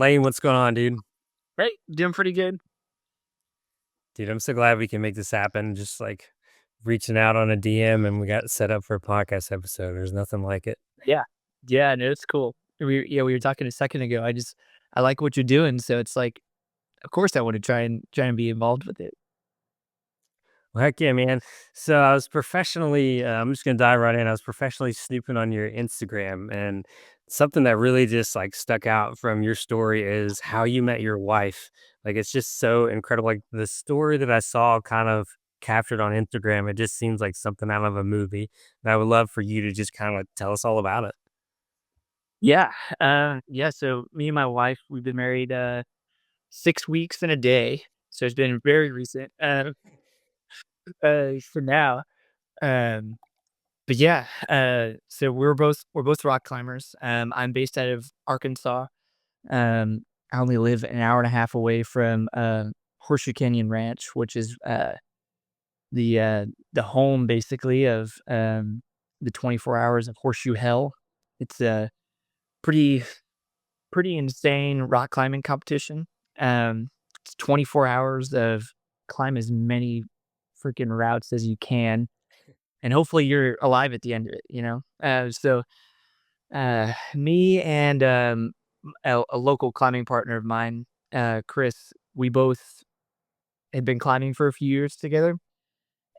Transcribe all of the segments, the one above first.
Lane, what's going on, dude? Right, doing pretty good. Dude, I'm so glad we can make this happen. Just like reaching out on a DM and we got set up for a podcast episode. There's nothing like it. Yeah. Yeah, no, it's cool. We were talking a second ago. I like what you're doing, so it's like, of course I want to try and be involved with it. Well, heck yeah, man. So I was professionally, I'm just gonna dive right in. I was professionally snooping on your Instagram, and something that really just like stuck out from your story is how you met your wife. Like it's just so incredible. Like the story that I saw kind of captured on Instagram, it just seems like something out of a movie. And I would love for you to just kind of tell us all about it. Yeah. Yeah, so me and my wife, we've been married 6 weeks and a day. So it's been very recent. For now. Um but yeah, so we're both rock climbers. I'm based out of Arkansas. Um I only live an hour and a half away from Horseshoe Canyon Ranch, which is the, uh, the home basically of, the 24 hours of Horseshoe Hell. It's a pretty pretty insane rock climbing competition. It's 24 hours of climb as many freaking routes as you can, and hopefully you're alive at the end of it, you know? Me and, a local climbing partner of mine, Chris, we both had been climbing for a few years together,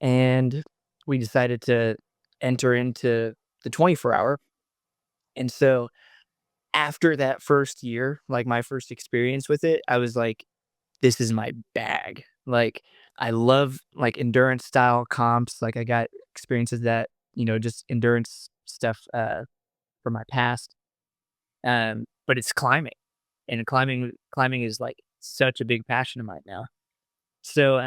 and we decided to enter into the 24 hour. And so after that first year, like my first experience with it, I was like, this is my bag. Like, I love like endurance style comps. Like, I got experiences that, just endurance stuff from my past. But it's climbing, and climbing is like such a big passion of mine now. So,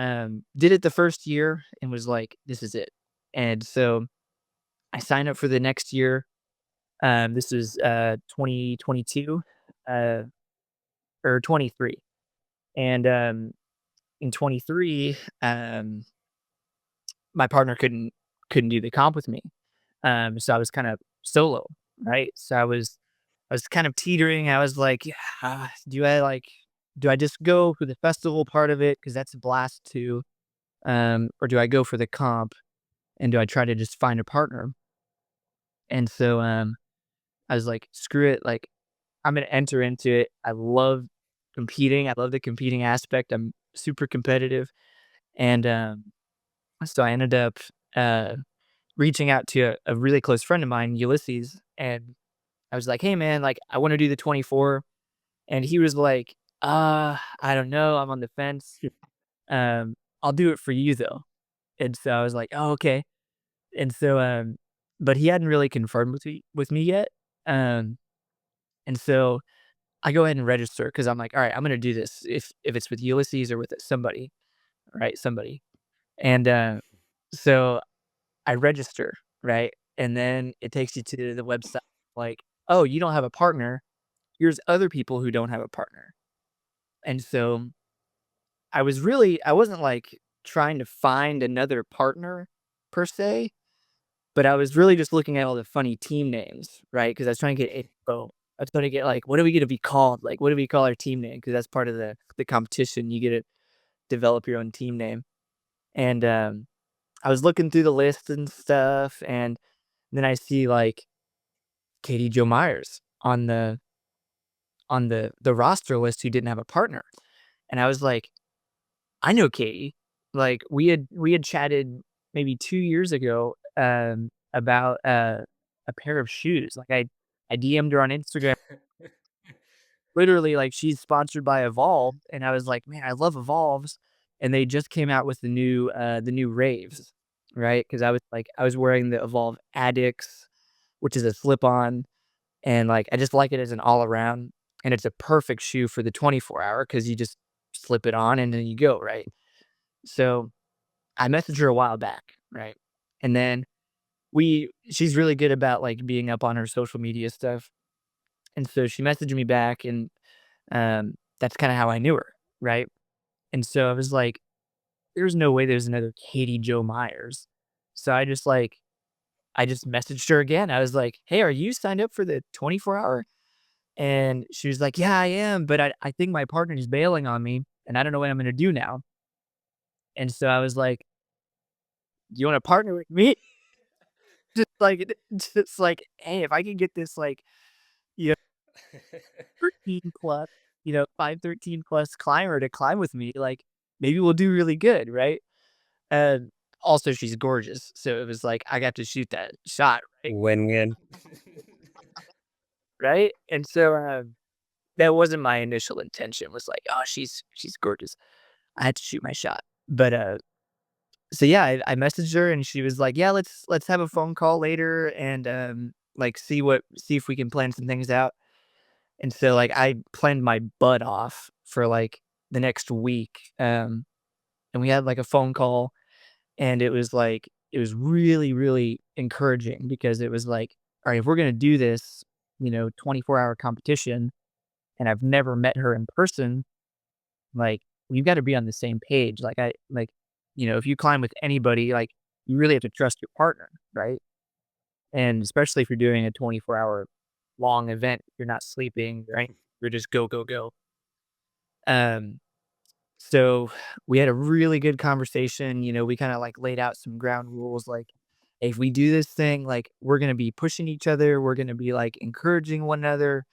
did it the first year and was like, this is it. And so I signed up for the next year. This is 2022 uh, or 23. And in 23, my partner couldn't do the comp with me. So I was kind of solo, right? So I was kind of teetering. I was like, do I just go for the festival part of it because that's a blast too, or do I go for the comp and do I try to just find a partner? And so I was like, screw it, like I'm gonna enter into it. I love competing. I love the competing aspect. I'm super competitive, and so I ended up uh, reaching out to a really close friend of mine, Ulysses, and I was like, "Hey, man, like I want to do the 24," and he was like, I don't know. I'm on the fence. I'll do it for you though." And so I was like, "Oh, okay." And so, but he hadn't really confirmed with me yet. Um, and so I go ahead and register because I'm like, all right, I'm gonna do this if it's with Ulysses or with somebody, right? Somebody. And so I register, right? And then it takes you to the website like, oh, you don't have a partner. Here's other people who don't have a partner. And so I wasn't like trying to find another partner per se, but I was really just looking at all the funny team names, right? Because I was trying to get info. I was trying to get like, what are we gonna be called? Like, what do we call our team name? Because that's part of the competition. You get to develop your own team name. And I was looking through the list and stuff, and then I see like Katie Joe Myers on the roster list who didn't have a partner, and I was like, I know Katie. Like we had chatted maybe 2 years ago about a pair of shoes. Like I DM'd her on Instagram. Literally, like she's sponsored by Evolve, and I was like, man, I love Evolves, and they just came out with the new Raves, right? Because I was wearing the Evolve Addicts, which is a slip on, and like I just like it as an all around, and it's a perfect shoe for the 24 hour because you just slip it on and then you go, right? So I messaged her a while back, right? And then she's really good about like being up on her social media stuff. And so she messaged me back, and that's kind of how I knew her, right? And so I was like, there's no way there's another Katie Joe Myers. So I just messaged her again. I was like, hey, are you signed up for the 24 hour? And she was like, "Yeah, I am, but I think my partner is bailing on me, and I don't know what I'm gonna do now." And so I was like, "Do you wanna partner with me?" Just like, "Hey, if I can get this, like, you know, 13 plus, 513 plus climber to climb with me, like, maybe we'll do really good, right?" And also she's gorgeous, so it was like, I got to shoot that shot, right? Win-win. Right? And so, that wasn't my initial intention, was like, "Oh, she's gorgeous." I had to shoot my shot. But, so yeah, I messaged her and she was like, "Yeah, let's have a phone call later and, like, see if we can plan some things out." And so, like, I planned my butt off for, like, the next week, and we had, like, a phone call, and it was really, really encouraging because it was like, "Alright, if we're gonna do this, 24-hour competition, and I've never met her in person, like, we've gotta be on the same page." If you climb with anybody, like, you really have to trust your partner, right? And especially if you're doing a 24-hour long event, you're not sleeping, right? You're just go, go, go. Um, so we had a really good conversation, we kinda, like, laid out some ground rules, like, if we do this thing, like, we're gonna be pushing each other, we're gonna be, like, encouraging one another,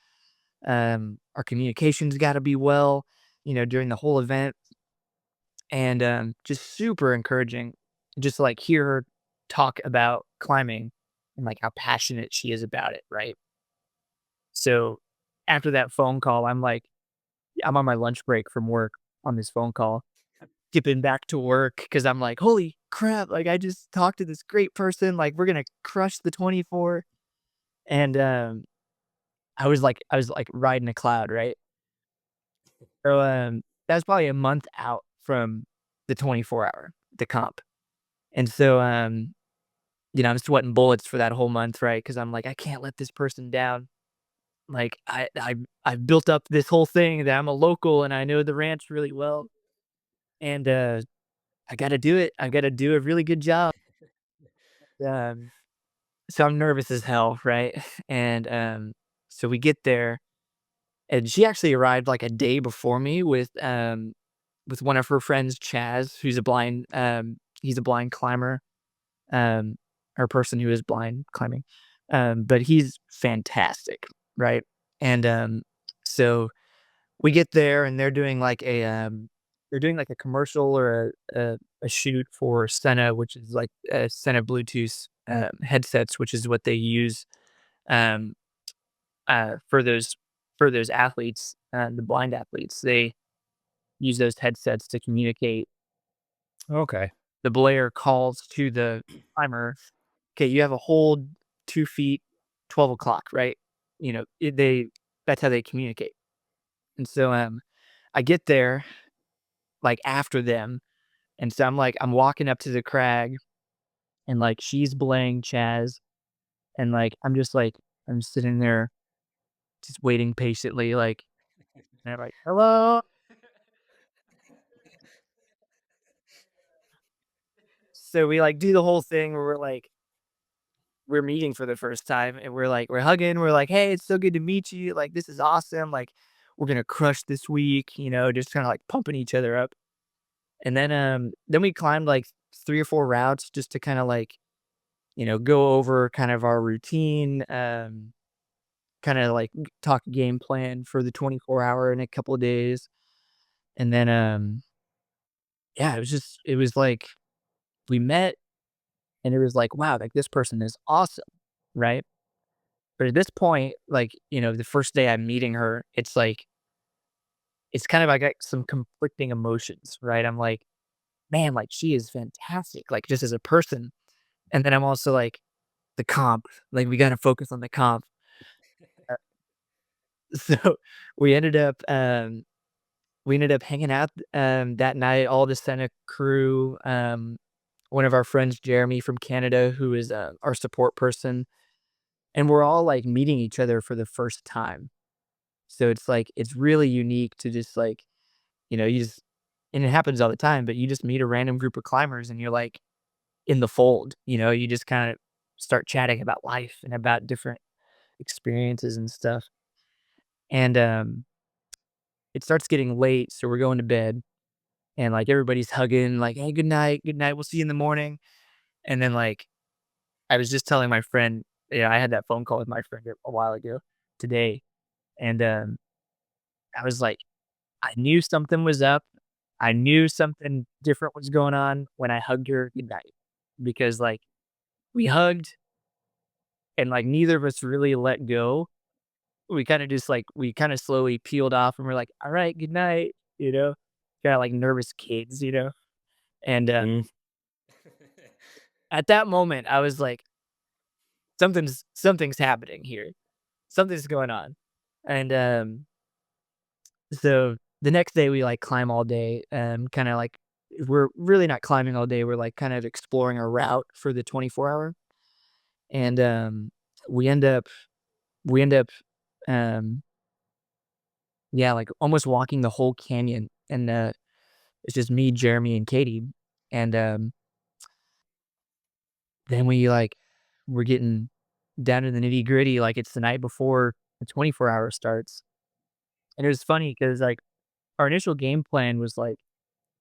our communication's gotta be well, during the whole event. And, just super encouraging just to, like, hear her talk about climbing and, like, how passionate she is about it, right? So, after that phone call, I'm on my lunch break from work on this phone call, skipping back to work because 'cause I'm like, "Holy crap, like, I just talked to this great person, like, we're gonna crush the 24." And, I was, like, riding a cloud, right? So, that was probably a month out from the 24-hour, the comp. And so, I'm sweating bullets for that whole month, right? Because 'Cause I'm like, "I can't let this person down." Like, I've built up this whole thing that I'm a local and I know the ranch really well, and, I gotta do it. I gotta do a really good job. Um, so I'm nervous as hell, right? And, so we get there, and she actually arrived, like, a day before me with one of her friends, Chaz, who's he's a blind climber, um, or person who is blind climbing. But he's fantastic, right? And so we get there and they're doing like a commercial or a shoot for Senna, which is like Senna Bluetooth headsets, which is what they use um, for those athletes, the blind athletes. They use those headsets to communicate. Okay. The Blair calls to the climber. Okay, you have a hold 2 feet, 12 o'clock, right? That's how they communicate. And so, I get there, like, after them, and so I'm walking up to the crag, and, like, she's belaying Chaz, and, like, I'm sitting there just waiting patiently, like, and I'm like, "Hello?" So we, like, do the whole thing where we're meeting for the first time, and we're hugging, we're like, "Hey, it's so good to meet you, like, this is awesome, like, we're gonna crush this week," just kinda, like, pumping each other up. And then we climbed, like, 3 or 4 routes just to kinda, like, go over kind of our routine, kinda, like, talk game plan for the 24-hour in a couple of days. And then, yeah, it was like, we met, and it was like, "Wow, like, this person is awesome," right? But at this point, like, the first day I'm meeting her, it's kind of I got some conflicting emotions, right? I'm like, "Man, like, she is fantastic, like, just as a person." And then I'm also like, "The comp, like, we gotta focus on the comp." Uh, so we ended up, um we ended up hanging out, that night, all the Senate crew, one of our friends, Jeremy from Canada, who is, our support person, and we're all, like, meeting each other for the first time. So it's like it's really unique to just, like, you just and it happens all the time, but you just meet a random group of climbers and you're, like, in the fold, you just kinda start chatting about life and about different experiences and stuff. And, it starts getting late, so we're going to bed, and, like, everybody's hugging, like, "Hey, good night, we'll see you in the morning." And then, like, I was just telling my friend, yeah, I had that phone call with my friend a while ago today, and, I was like, I knew something was up. I knew something different was going on when I hugged her goodnight because, like, we hugged and, like, neither of us really let go. We kinda just, like we kinda slowly peeled off and we're like, "Alright, good night," you know? Kinda like nervous kids, you know? And, Mm. at that moment, I was like, something's happening here. Something's going on." And, so the next day we, like, climb all day, kinda like we're really not climbing all day, we're, like, kind of exploring a route for the 24-hour, and, we end up we end up, um, yeah, like, almost walking the whole canyon, and, it's just me, Jeremy, and Katie, and, then we're getting down to the nitty-gritty, like, it's the night before the 24-hour starts, and it was funny because like, our initial game plan was, like,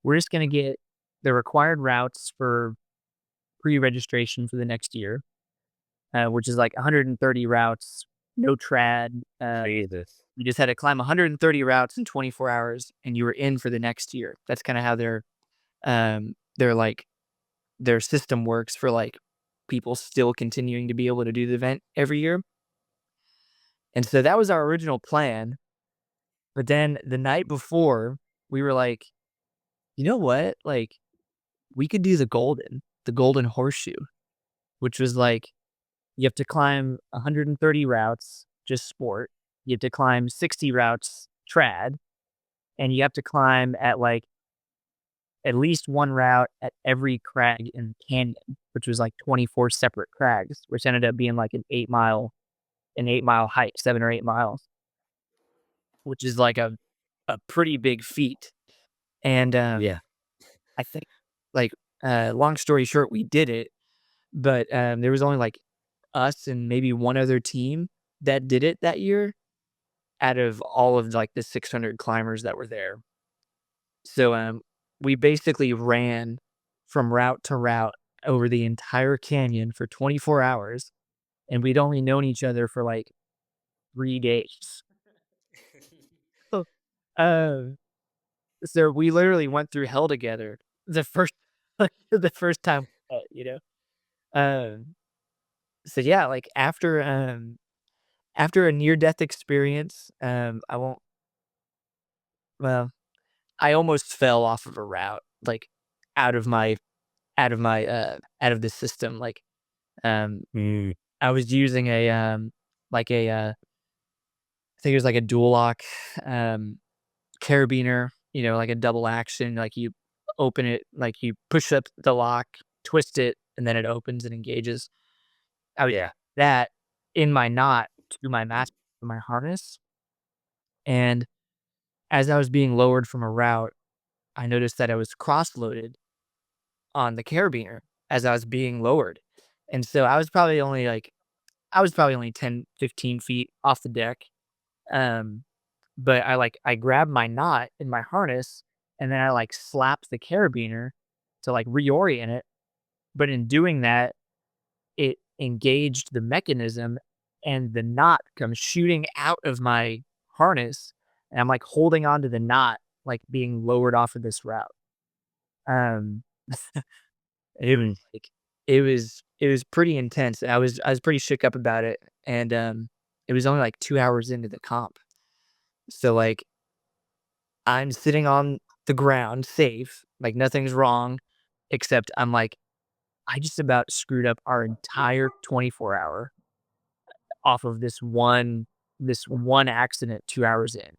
we're just gonna get the required routes for pre-registration for the next year, which is, like, 130 routes, no trad, Jesus. you just had to climb 130 routes in 24 hours, and you were in for the next year. That's kinda how like their system works for, like, people still continuing to be able to do the event every year, and so that was our original plan, but then the night before, we were like, "You know what? Like, we could do the golden horseshoe," which was, like, you have to climb 130 routes, just sport. You have to climb 60 routes trad, and you have to climb at, like, at least 1 route at every crag in the canyon, which was, like, 24 separate crags, which ended up being, like, an 8-mile hike, 7 or 8 miles, which is, like, a pretty big feat, and, Yeah. I think, like, long story short, we did it, but, there was only, like, us and maybe 1 other team that did it that year out of all of, like, the 600 climbers that were there. So, we basically ran from route to route over the entire canyon for 24 hours, and we'd only known each other for, like, 3 days. Oh, um, so we literally went through hell together the first like, the first time we met, you know? Um, so yeah, like, after a near-death experience, I won't well, I almost fell off of a route, like, out of my out of the system, like, um, Mm. I was using like I think it was like a dual lock, um, carabiner, you know, like a double action, like, you open it, like, you push up the lock, twist it, and then it opens and engages. I was Yeah. that in my knot to my my harness, and as I was being lowered from a route, I noticed that I was cross-loaded on the carabiner as I was being lowered, and so I was probably only 10, 15 feet off the deck, um, but I grabbed my knot in my harness, and then I, like, slapped the carabiner to, like, reorient it, but in doing that, it engaged the mechanism, and the knot comes shooting out of my harness, and I'm, like, holding onto the knot, like, being lowered off of this route. Um, it was, Mm. like it was pretty intense. I was pretty shook up about it, and, it was only, like, 2 hours into the comp. So, like, I'm sitting on the ground safe, like, nothing's wrong, except I'm like, I just about screwed up our entire 24-hour off of this one accident 2 hours in.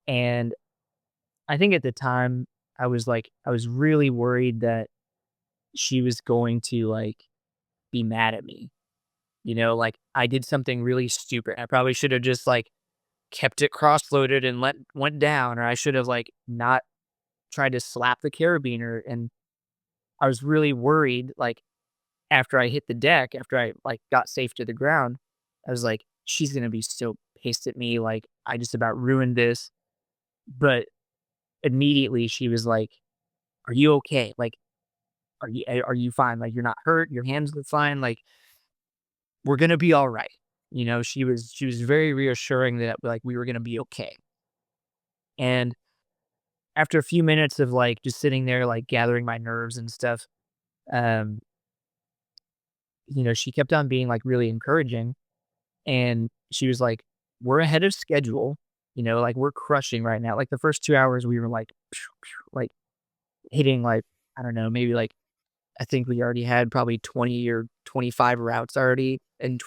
And I think at the time, I was really worried that she was going to, like, be mad at me, you know, like, I did something really stupid. I probably should have just, like, kept it cross-loaded and went down, or I should have, like, not tried to slap the carabiner, and I was really worried, like, after I hit the deck, after I, like, got safe to the ground, I was like, "She's gonna be so pissed at me, like, I just about ruined this, but immediately she was like, "Are you okay? Like, are you fine? Like, you're not hurt, your hands look fine, like, we're gonna be alright." She was very reassuring that, like, we were gonna be okay. And after a few minutes of, like, just sitting there, like, gathering my nerves and stuff, um, she kept on being, like, really encouraging, and she was like, "We're ahead of schedule, like, we're crushing right now." Like, the first 2 hours, we were, like, like, hitting, like, I don't know, maybe, like, I think we already had probably 20 or 25 routes already in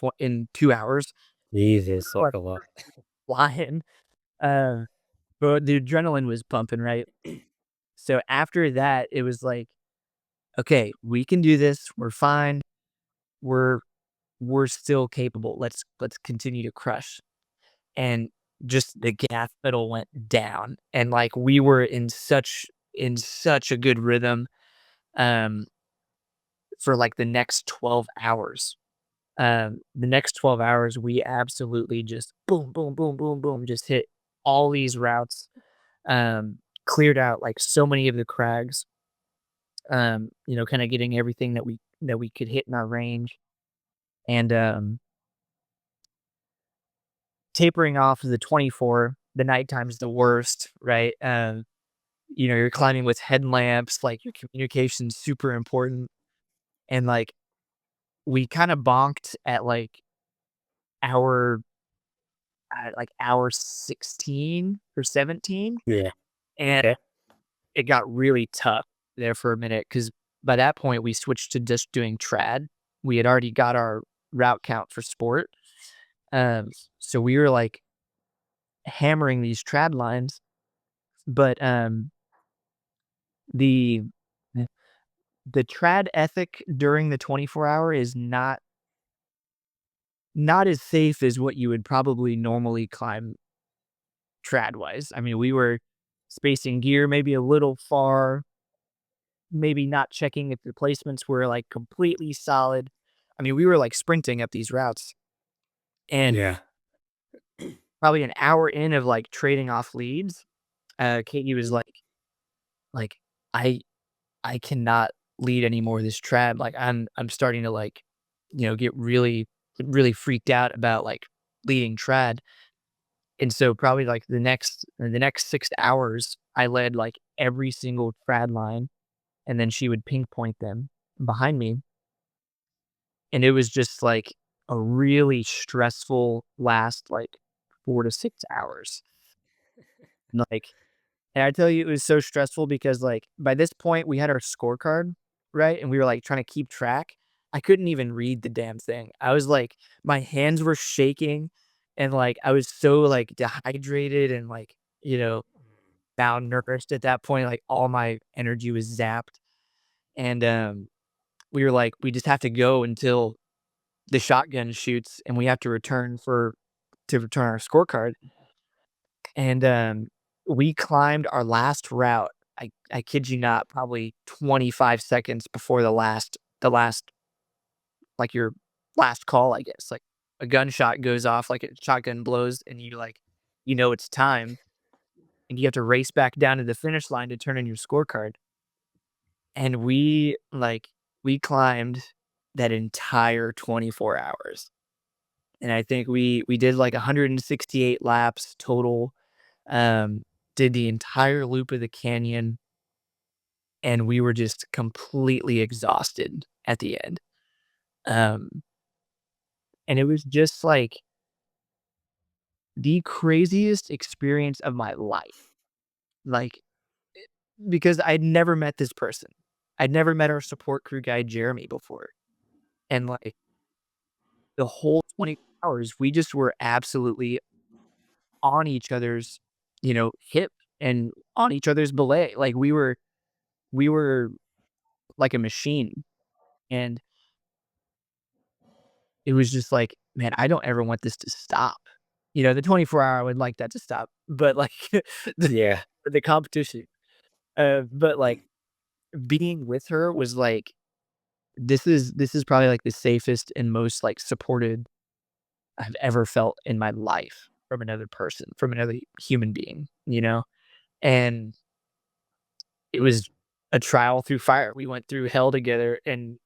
2 hours. Jesus, like Like, a lot. flying, uh, but the adrenaline was pumping, right? So after that, it was like, "Okay, we can do this. We're fine. We're we're still capable. Let's continue to crush." And just the gas pedal went down, and, like, we were in such a good rhythm, um, for, like, the next 12 hours. The next 12 hours, we absolutely just boom, boom, boom, boom, boom, just hit all these routes, cleared out, like, so many of the crags, kinda getting everything that we could hit in our range, and, tapering off of the 24, the nighttime's the worst, right? You're climbing with headlamps, like, your communication's super important, and, like, we kinda bonked at, hour hour 16 or 17, Yeah. and Okay. it got really tough there for a minute because by that point, we switched to just doing trad. We had already got our route count for sport, um, so we were, like, hammering these trad lines, but, the the trad ethic during the 24-hour is not as safe as what you would probably normally climb trad wise. I mean, we were spacing gear maybe a little far, maybe not checking if the placements were, like, completely solid. I mean, we were, like, sprinting up these routes, and Yeah. probably an hour in of, like, trading off leads, Katie was like, "I I cannot lead anymore this trad, like, I'm starting to, like, get really, really freaked out about, like, leading trad." And so probably, like, the next 6 hours, I led, like, every single trad line, and then she would pinpoint them behind me, and it was just, like, a really stressful last, like, 4 to 6 hours. Like, and I tell you, it was so stressful because, like, by this point, we had our scorecard, right? And we were, like, trying to keep track. I couldn't even read the damn thing. I was like, my hands were shaking, and, like, I was so, like, dehydrated and, like, you know, malnourished at that point. Like, all my energy was zapped. And we were like, we just have to go until the shotgun shoots and we have to return our scorecard. And we climbed our last route. I kid you not, probably 25 seconds before the last like your last call, I guess. Like a gunshot goes off, like a shotgun blows, and it's time, and you have to race back down to the finish line to turn in your scorecard. And we climbed that entire 24 hours. And I think we did like 168 laps total. Um, did the entire loop of the canyon, and we were just completely exhausted at the end. Um, and it was just like the craziest experience of my life. Like, because I'd never met this person. I'd never met our support crew guy, Jeremy, before. And like the whole 20 hours, we just were absolutely on each other's, hip and on each other's belay. Like we were like a machine. And it was just like, man, I don't ever want this to stop. The 24-hour, I would like that to stop, but like the, Yeah. the competition, but like being with her was like, this is probably like the safest and most like supported I've ever felt in my life. from another person, from another human being, you know? And it was a trial through fire. We went through hell together and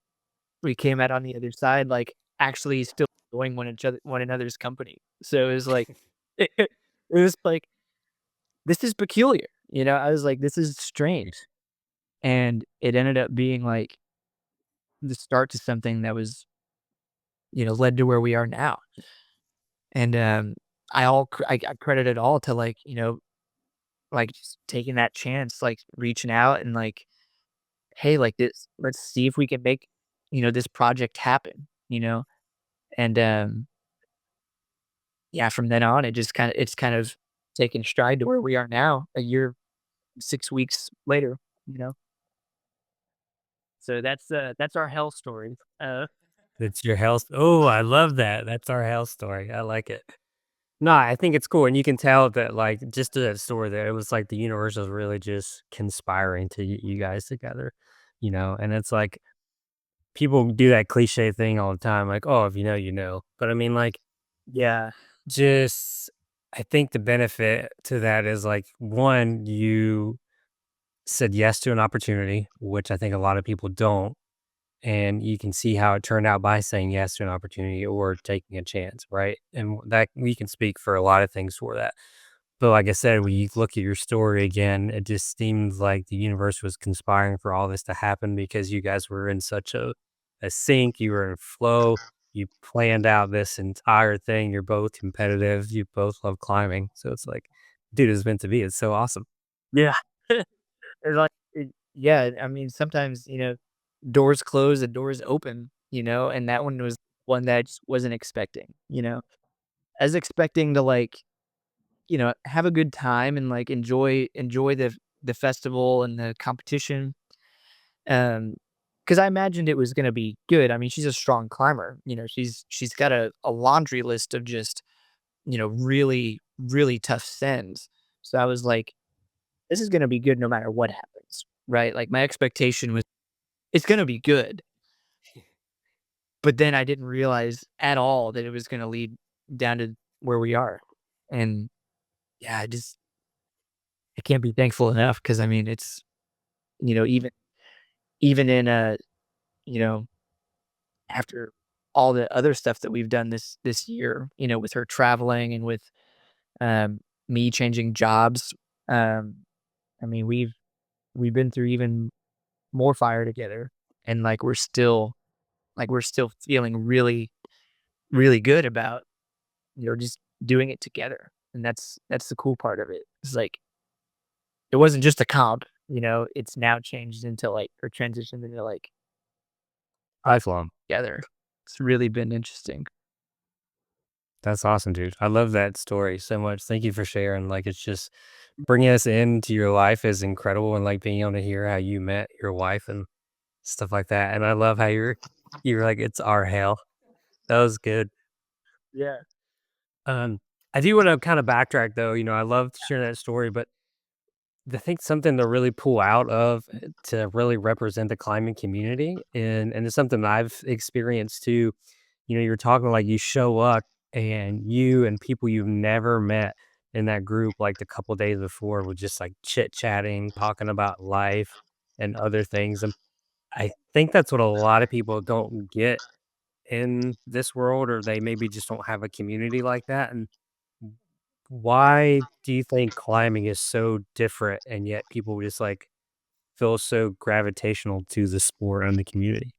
we came out on the other side, like, actually still enjoying one another's company. So it was like it was like, "This is peculiar," you know? I was like, "This is strange." And it ended up being, like, the start to something that was, led to where we are now. And, I credit it all to, like, like, just taking that chance, like, reaching out and, like, "Hey, like, this let's see if we can make, this project happen," you know? And, yeah, from then on, it's kind of taken stride to where we are now, a year, 6 weeks later, you know? So that's our hell story. It's your health. Oh, I love that. That's our health story. I like it. No, I think it's cool, and you can tell that, like, just through that story there, it was like the universe was really just conspiring to get you guys together, and it's like people do that cliche thing all the time, like, "Oh, if you know, you know." But I mean, like, Yeah. just I think the benefit to that is like, one, you said yes to an opportunity, which I think a lot of people don't. And you can see how it turned out by saying yes to an opportunity or taking a chance, right? And that we can speak for a lot of things for that. But like I said, when you look at your story again, it just seems like the universe was conspiring for all this to happen because you guys were in such a sync, you were in flow, you planned out this entire thing. You're both competitive, you both love climbing. So it's like, dude, it's meant to be. It's so awesome. Yeah. It's like yeah, I mean, sometimes, doors close and doors open, and that one was one that I just wasn't expecting, you know? I was expecting to, like, have a good time and, like, enjoy the festival and the competition, um, because I imagined it was gonna be good. I mean, she's a strong climber, she's got a laundry list of just, really, really tough sends. So I was like, "This is gonna be good no matter what happens," right? Like, my expectation was, "It's gonna be good," but then I didn't realize at all that it was gonna lead down to where we are, and, yeah, I can't be thankful enough because I mean, it's, even in, you know, after all the other stuff that we've done this year, with her traveling and with, um, me changing jobs, um, I mean, we've been through even more fire together, and, we're still feeling really, really good about, just doing it together, and that's the cool part of it. It's like, it wasn't just a comp, it's now changed into, like, or transitioned into, like, Lifelong. together. It's really been interesting. That's awesome, dude. I love that story so much. Thank you for sharing. Like, it's just bringing us into your life is incredible, and like being able to hear how you met your wife and stuff like that. And I love how you're like, it's our hell. That was good. Yeah. Um, I do want to kind of backtrack though. I love sharing that story, but I think something to really pull out of to really represent the climbing community, and it's something I've experienced too. You're talking like you show up and you and people you've never met in that group, like the couple days before, were just like chit chatting, talking about life and other things. And I think that's what a lot of people don't get in this world, or they maybe just don't have a community like that. And why do you think climbing is so different and yet people just like feel so gravitational to the sport and the community?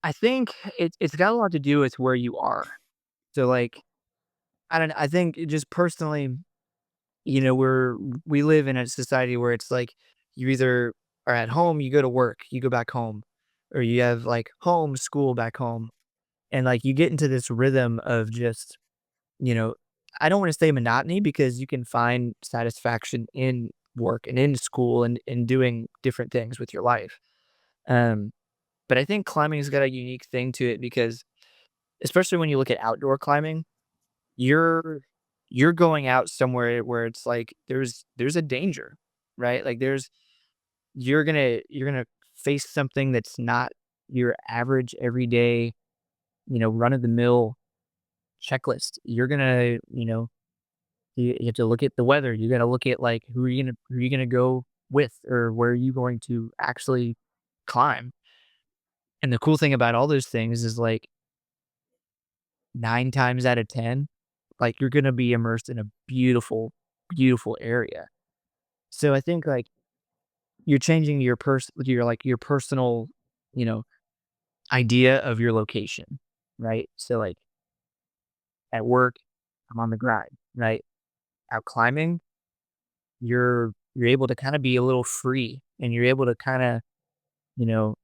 I think it's got a lot to do with where you are. So, like, I don't know, I think just personally, we live in a society where it's like you either are at home, you go to work, you go back home, or you have like home, school, back home. And like you get into this rhythm of just, you know, I don't want to say monotony because you can find satisfaction in work and in school and in doing different things with your life. Um, but I think climbing's got a unique thing to it because especially when you look at outdoor climbing, you're you're going out somewhere where it's like there's a danger, right? Like you're gonna face something that's not your average everyday, run of the mill checklist. You're gonna, you have to look at the weather. You got to look at like who are you gonna go with, or where are you going to actually climb. And the cool thing about all those things is like 9 times out of 10, like you're gonna be immersed in a beautiful, beautiful area. So I think like you're changing your personal, you know, idea of your location, right? So like at work, I'm on the grind, right? Out climbing, you're able to kind of be a little free, and you're able to kind of, you know,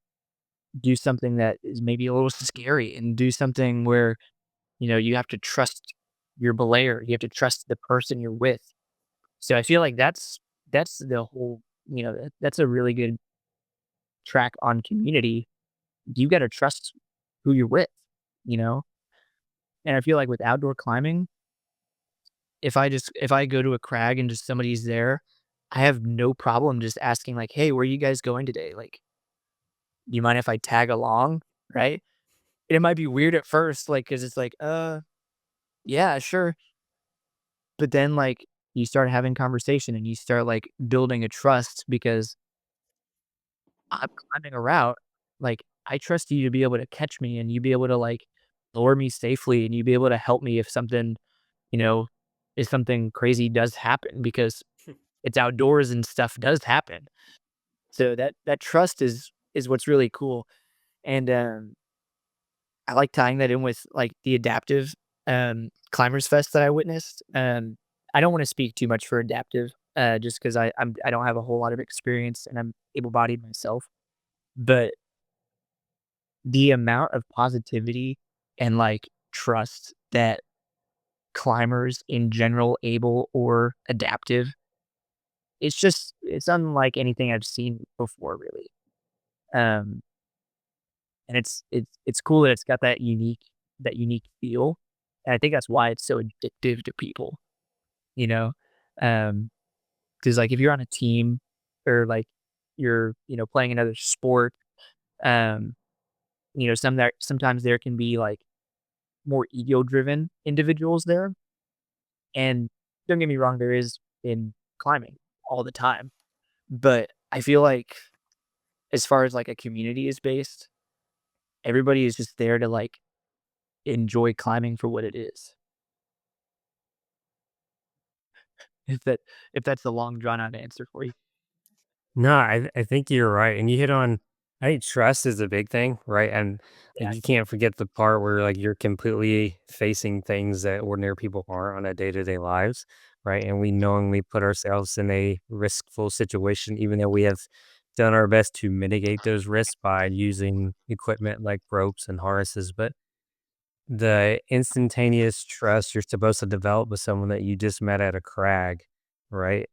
do something that is maybe a little scary, and do something where, you have to trust your belayer. You have to trust the person you're with. So I feel like that's the whole, that's a really good track on community. You got to trust who you're with, you know? And I feel like with outdoor climbing, if I go to a crag and just somebody's there, I have no problem just asking like, "Hey, where are you guys going today? Like, do you mind if I tag along?" Right? It might be weird at first, like, cause it's like, yeah, sure." But then, like, you start having conversation, and you start, like, building a trust because I'm climbing a route. Like, I trust you to be able to catch me, and you be able to, like, lower me safely, and you be able to help me you know, if something crazy does happen, because it's outdoors and stuff does happen. So that trust is what's really cool. And, I like tying that in with, like, the adaptive, Climbers Fest that I witnessed. I don't wanna speak too much for adaptive, just 'cause I don't have a whole lot of experience, and I'm able-bodied myself. But the amount of positivity and, like, trust that climbers in general, able or adaptive, it's unlike anything I've seen before, really. Um, and it's cool that it's got that unique feel, and I think that's why it's so addictive to people, you know? Um, because like, if you're on a team, or, like, you're, playing another sport, um, sometimes there can be, like, more ego-driven individuals there, and don't get me wrong, there is in climbing all the time, but I feel like as far as, like, a community is based, everybody is just there to, like, enjoy climbing for what it is. If that if that's the long drawn out answer for you. No, I think you're right, and you hit on I think trust is a big thing, right? And, like, Yeah. you can't forget the part where, like, you're completely facing things that ordinary people aren't on a day-to-day lives, right? And we knowingly put ourselves in a riskful situation, even though we have done our best to mitigate those risks by using equipment like ropes and harnesses, but the instantaneous trust you're supposed to develop with someone that you just met at a crag, right?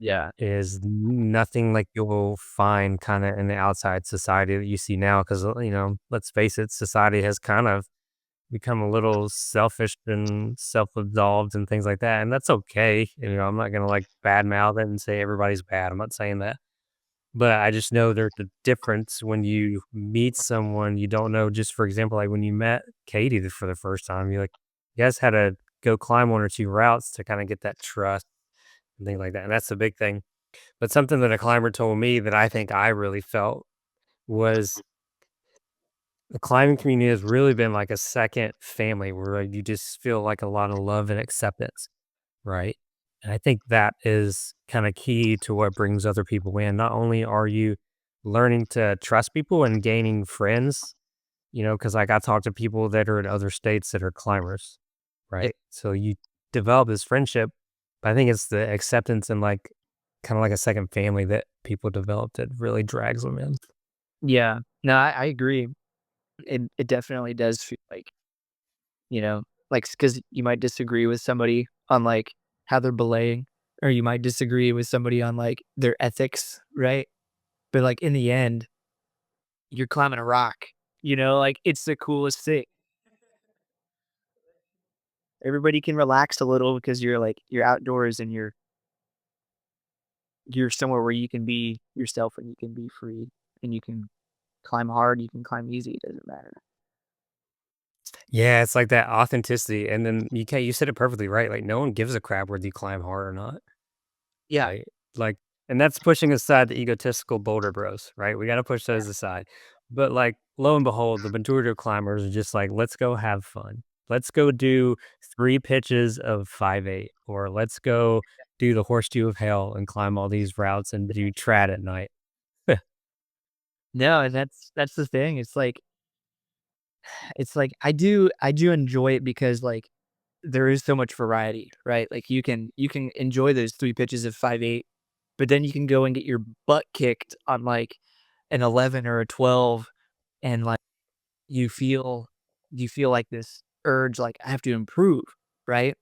Yeah. Is nothing like you'll find kinda in the outside society that you see now, 'cause, let's face it, society has kind of become a little selfish and self-absorbed and things like that, and that's okay, I'm not gonna, like, badmouth it and say everybody's bad, I'm not saying that, but I just know there's a difference when you meet someone you don't know. Just for example, like, when you met Katie for the first time, you guys had to go climb 1 or 2 routes to kinda get that trust and things like that, and that's the big thing. But something that a climber told me that I think I really felt was the climbing community has really been like a second family where you just feel like a lot of love and acceptance, right? And I think that is kind of key to what brings other people in. Not only are you learning to trust people and gaining friends, because like I talk to people that are in other states that are climbers, It right? So you develop this friendship, but I think it's the acceptance and like kind of like a second family that people develop that really drags them in. yeah. No, I agree. It definitely does feel like, you know, like, because you might disagree with somebody on, like, how they're belaying, or you might disagree with somebody on, like, their ethics, right? But, like, in the end, you're climbing a rock, like, it's the coolest thing. Everybody can relax a little because you're outdoors, and you're somewhere where you can be yourself, and you can be free, and you can climb hard, you can climb easy, it doesn't matter. Yeah, it's like that authenticity, and then you said it perfectly right, like, no one gives a crap whether you climb hard or not, Yeah. right? Like and that's pushing aside the egotistical boulder bros, right? We gotta push those aside. But, like, lo and behold, the majority of climbers are just like, "Let's go have fun. Let's go do 3 pitches of 5/8, or let's go do the horseshoe of hell and climb all these routes and do trad at night." No, and that's the thing. It's like I do enjoy it because like there is so much variety, right? Like you can enjoy those 3 pitches of 5/8, but then you can go and get your butt kicked on like an 11 or a 12 and like you feel you feel like this urge like I have to improve, right?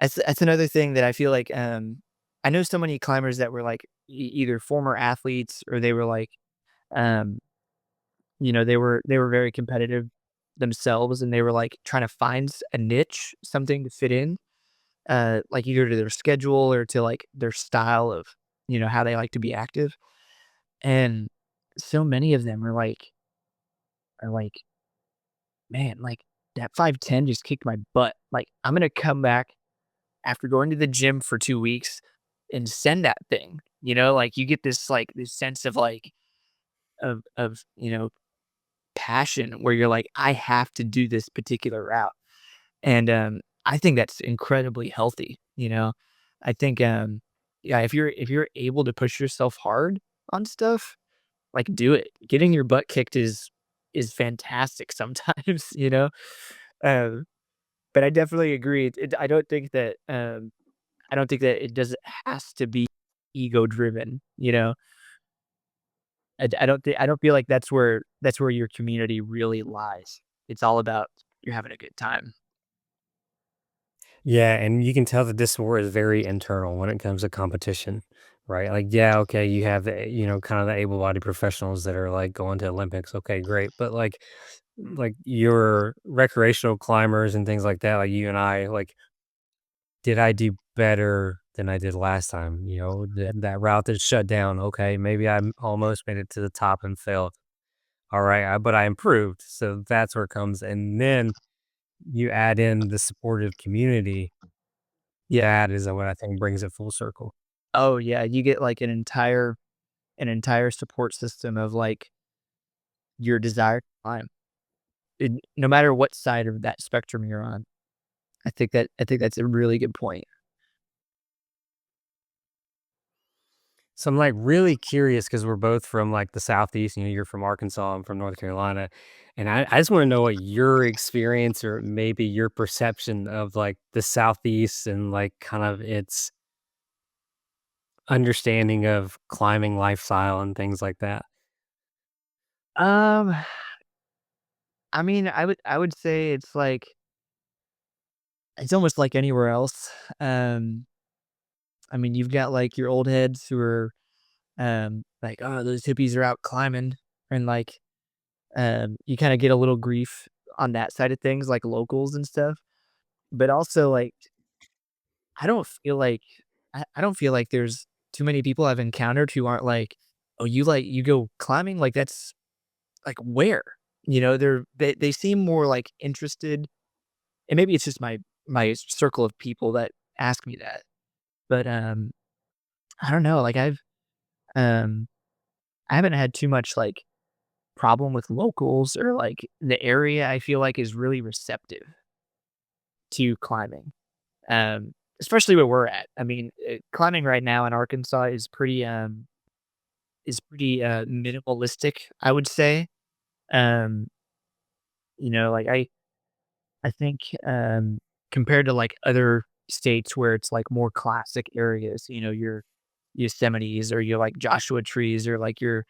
That's another thing that I feel like I know so many climbers that were like either former athletes or they were like um they were very competitive themselves, and they were, like, trying to find a niche, something to fit in, like, either to their schedule or to, like, their style of, how they like to be active, and so many of them are like, "Man, like, that 510 just kicked my butt, like, I'm gonna come back after going to the gym for 2 weeks and send that thing," like, you get this sense of, like of passion where you're like, "I have to do this particular route." And, I think that's incredibly healthy, you know? I think, yeah, if you're able to push yourself hard on stuff, like, do it. Getting your butt kicked is fantastic sometimes, you know? Um, but I definitely agree. I don't think that it doesn't has to be ego driven, you know? I don't feel like that's where your community really lies. It's all about you're having a good time. Yeah, and you can tell that this war is very internal when it comes to competition, right? Like, yeah, okay, you have the, kind of the able-bodied professionals that are like going to Olympics. Okay, great. But like your recreational climbers and things like that, like you and I, like, did I do better than I did last time? That route that shut down. Okay, maybe almost made it to the top and failed. All right, but I improved. So that's where it comes. And then you add in the supportive community. Yeah. That is what I think brings it full circle. Oh, yeah, you get, like, an entire support system of, like, your desired climb, no matter what side of that spectrum you're on. I think that's a really good point. So I'm like really curious because we're both from like the Southeast. You're from Arkansas, I'm from North Carolina. And I just want to know what your experience or maybe your perception of like the Southeast and like kind of its understanding of climbing lifestyle and things like that. Um, I mean, I would say it's almost like anywhere else. Um, I mean, you've got, like, your old heads who are, like, "Oh, those hippies are out climbing," and, like, you kinda get a little grief on that side of things, like locals and stuff, but also, like, I don't feel like I don't feel like there's too many people I've encountered who aren't like, "Oh, you go climbing? Like, that's like, where?" They seem more, like, interested, and maybe it's just my circle of people that ask me that, but, I don't know, like, um I haven't had too much, like, problem with locals or, like, the area I feel like is really receptive to climbing. Especially where we're at. I mean, climbing right now in Arkansas is pretty minimalistic, I would say. Um, like I think compared to like other states where it's like more classic areas, your Yosemites or your like Joshua trees or like your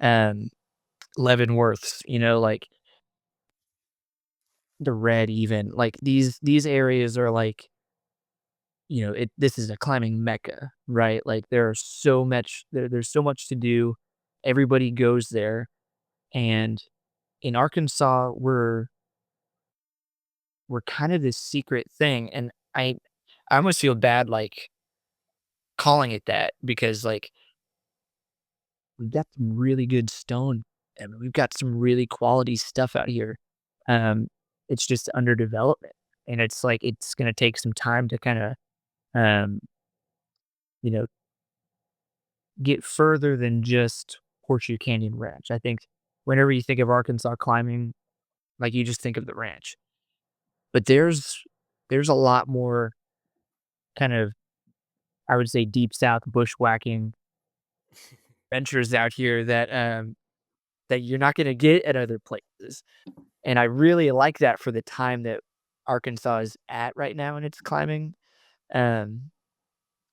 um Leavenworths, like the red even. Like these areas are like this is a climbing mecca, right? Like there's so much to do. Everybody goes there. And in Arkansas, we're kind of this secret thing. And I almost feel bad like calling it that because like we've got some really good stone. I mean, we've got some really quality stuff out here. Um, it's just under development, and it's like it's gonna take some time to kinda, um, you know, get further than just Horseshoe Canyon Ranch. I think whenever you think of Arkansas climbing, like, you just think of the ranch, but there's a lot more kind of, I would say, deep south bushwhacking ventures out here that you're not gonna get at other places, and I really like that for the time that Arkansas is at right now in its climbing, um,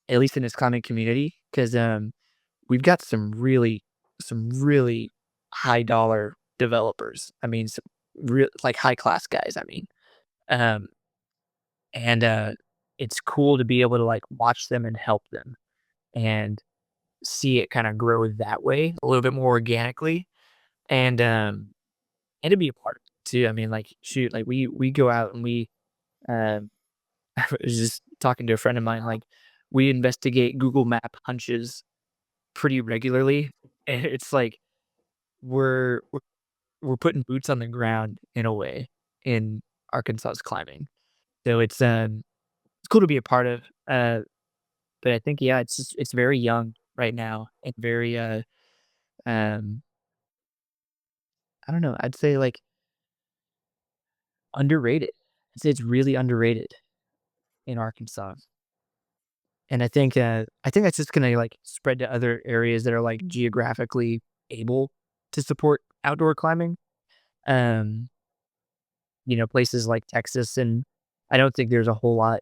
at least in its climbing community, 'cause, we've got some really high dollar developers. I mean, some real like, high class guys, I mean, um, and, it's cool to be able to, like, watch them and help them and see it kinda grow that way a little bit more organically, and, and to be a part of it too. I mean, like, shoot, like, we go out and um I was just talking to a friend of mine, like, we investigate Google Map hunches pretty regularly, and it's like we're we're we're putting boots on the ground in a way in Arkansas's climbing. So it's cool to be a part of, but I think, yeah, it's very young right now and very, um, I don't know, I'd say, like, underrated. I'd say it's really underrated in Arkansas. And I think that's just gonna, like, spread to other areas that are, like, geographically able to support outdoor climbing. Um, places like Texas, and I don't think there's a whole lot,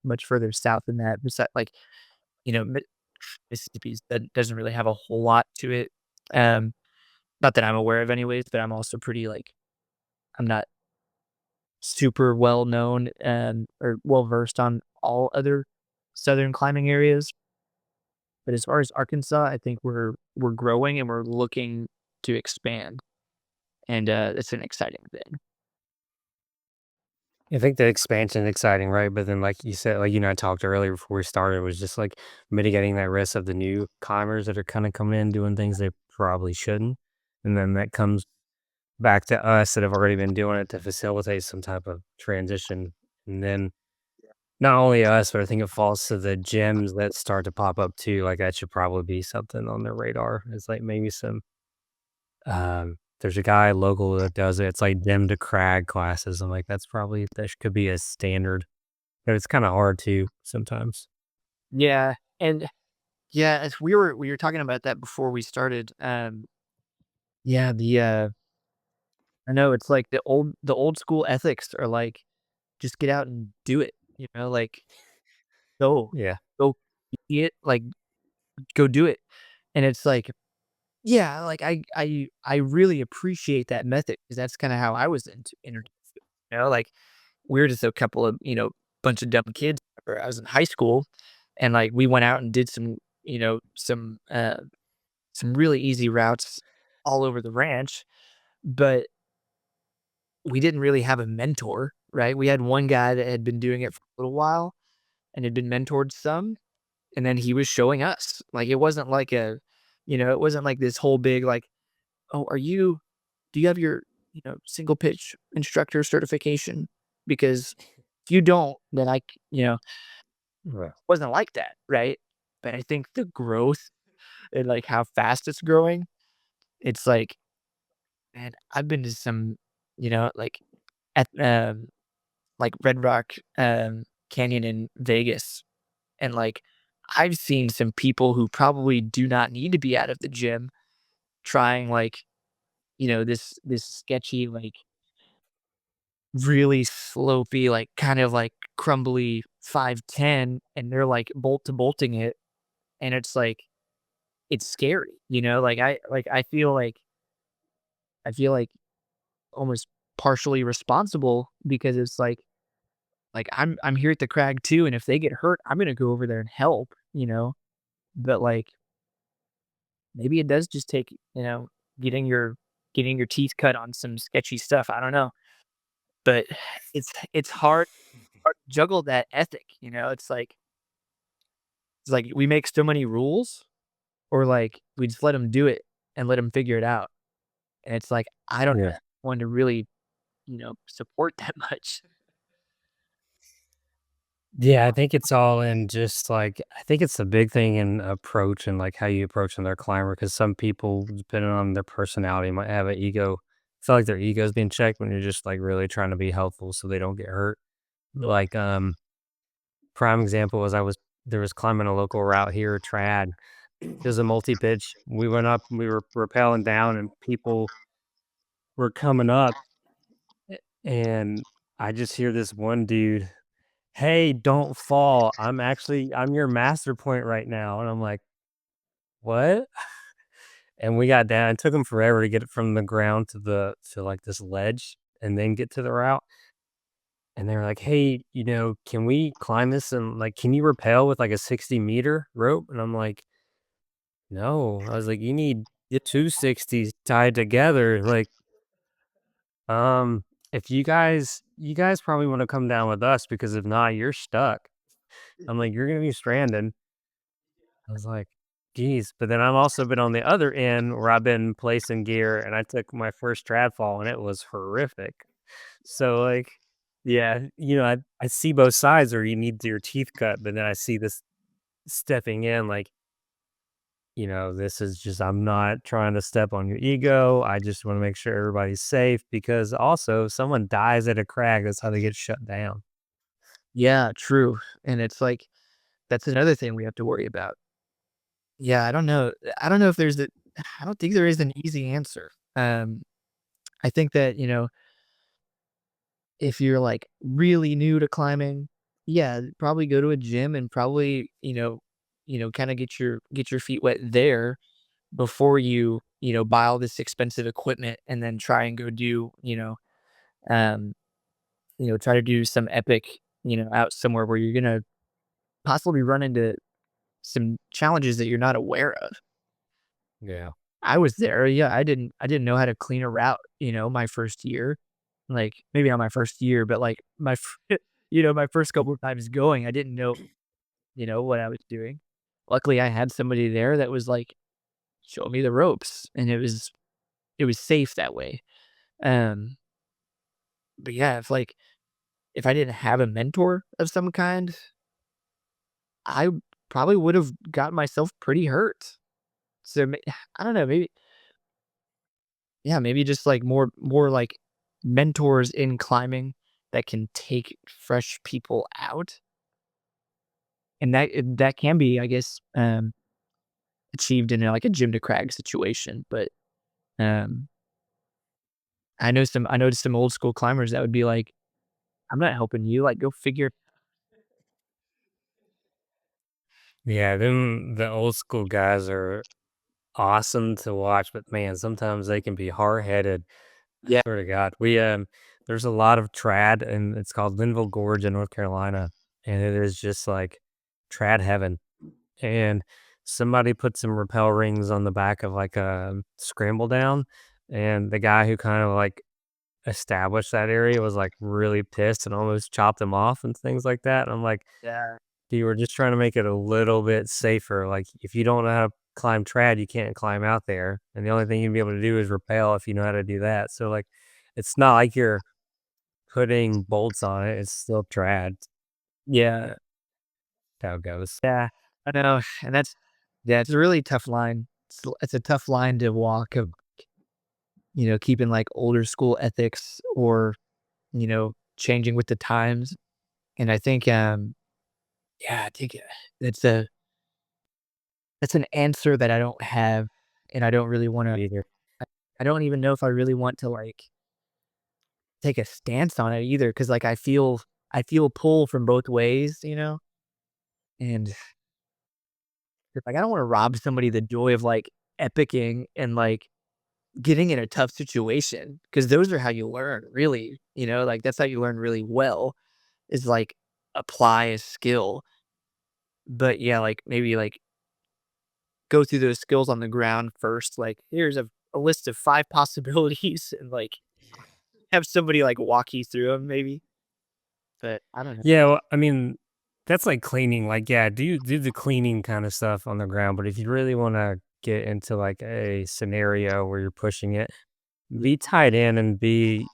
much further south than that besi like, Mississippi's that doesn't really have a whole lot to it. Um, Not that I'm aware of anyways, but I'm also pretty, like, I'm not super well known, or well versed on all other southern climbing areas. But as far as Arkansas, I think we're growing and we're looking to expand, and, it's an exciting thing. I think the expansion is exciting, right? But then, like you said, like you and I talked earlier before we started, was just like mitigating that risk of the new climbers that are kind of coming in doing things they probably shouldn't. And then that comes back to us that have already been doing it to facilitate some type of transition. And then not only us, but I think it falls to the gyms that start to pop up too. Like that should probably be something on their radar. It's like maybe some there's a guy local that does it. It's like dim to crag classes. I'm like, that's probably could be a standard. But it's kinda hard to sometimes. Yeah, and yeah, as we were talking about that before we started, yeah, I know it's like the old school ethics are like, just get out and do it, like, go, Yeah. go see it, like, go do it, and it's like, yeah, like, I really appreciate that method because that's kinda how I was introduced to it, like, we were just a couple of, bunch of dumb kids whenever I was in high school, and, like, we went out and did some really easy routes all over the ranch, but we didn't really have a mentor, right? We had one guy that had been doing it for a little while and had been mentored some, and then he was showing us. Like, it wasn't like it wasn't like this whole big, like, "Oh, do you have your, single pitch instructor certification? Because if you don't, then Right. wasn't like that, right? But I think the growth and, like, how fast it's growing, it's like, man, I've been to some, like, at, like, Red Rock, Canyon in Vegas, and, like, I've seen some people who probably do not need to be out of the gym trying, like, this sketchy, like, really slopey, like, kind of, like, crumbly 5'10", and they're, like, bolt to bolting it, and it's like, it's scary, Like, I feel like almost partially responsible because it's like, I'm here at the crag too, and if they get hurt, I'm gonna go over there and help, But, like, maybe it does just take, getting your getting your teeth cut on some sketchy stuff, I don't know. But it's hard to juggle that ethic, It's like we make so many rules or, like, we just let them do it and let them figure it out, and it's like, I don't know Yeah. when to really support that much. Yeah, I think it's all in just like I think it's a big thing in approach and like how you approach another climber because some people, depending on their personality, might have an ego. Feel like their ego is being checked when you're just like really trying to be helpful so they don't get hurt. Like prime example was I was there was climbing a local route here, trad. It was a multi pitch. We went up, we were rappelling down, and people were coming up, and I just hear this one dude, "Hey, don't fall. I'm your master point right now." And I'm like, "What?" And we got down. It took them forever to get it from the ground to like this ledge and then get to the route. And they were like, "Hey, can we climb this and like can you rappel with like a 60-meter rope?" And I'm like, "No." I was like, "You need two 60s tied together." Like, if you guys probably want to come down with us because if not, you're stuck. I'm like, "You're gonna be stranded." I was like, "Geez," but then I've also been on the other end where I've been placing gear and I took my first trad fall and it was horrific. So, like, yeah, I see both sides where you need your teeth cut, but then I see this stepping in like, this is just I'm not trying to step on your ego. I just wanna make sure everybody's safe because also if someone dies at a crag, that's how they get shut down. Yeah, true. And it's like that's another thing we have to worry about. Yeah, I don't know. I don't know if there's a I don't think there is an easy answer. I think that, if you're like really new to climbing, yeah, probably go to a gym and probably, kind of get your feet wet there before you buy all this expensive equipment and then try and go do, um, try to do some epic, out somewhere where you're gonna possibly run into some challenges that you're not aware of. Yeah. I was there, yeah, I didn't know how to clean a route, my first year. Like, maybe not my first year, but, like, my first couple of times going, I didn't know, what I was doing. Luckily, I had somebody there that was, like, showing me the ropes, and it was safe that way. Um, but yeah, if I didn't have a mentor of some kind, I probably would've got myself pretty hurt. So, I don't know, maybe yeah, maybe just, like, more, like, mentors in climbing that can take fresh people out, and that can be, I guess, achieved in, like, a gym to crag situation, but, um, I know some old school climbers that would be like, "I'm not helping you, like, go figure." Yeah, them the old school guys are awesome to watch, but man, sometimes they can be hard-headed. I Yeah, swear to God. There's a lot of trad and it's called Linville Gorge in North Carolina, and it is just like trad heaven. And somebody put some rappel rings on the back of like a scramble down, and the guy who kind of like established that area was like really pissed and almost chopped them off and things like that. And I'm like, yeah, you were just trying to make it a little bit safer. Like if you don't know how to climb trad, you can't climb out there. And the only thing you'd be able to do is rappel if you know how to do that. So like it's not like you're putting bolts on it. It's still trad. yeah, How it goes. yeah, I know, and it's a really tough line. It's a tough line to walk of, keeping, like, older school ethics or, changing with the times, and I think, yeah, I think it's a that's an answer that I don't have, and I don't really wanna Either. I don't even know if I really want to, like, take a stance on it either, because like, I feel pull from both ways, and it's like, I don't wanna rob somebody the joy of, like, epicking and, like, getting in a tough situation, because those are how you learn, really, like, that's how you learn really well, is, like, apply a skill. But, yeah, like, maybe, like, go through those skills on the ground first, like, here's a list of 5 possibilities and, like, have somebody, like, walk you through them maybe, but I don't know. Yeah, well, I mean, that's like cleaning. Like, yeah, do the cleaning kind of stuff on the ground. But if you really want to get into like a scenario where you're pushing it, be tied in and be,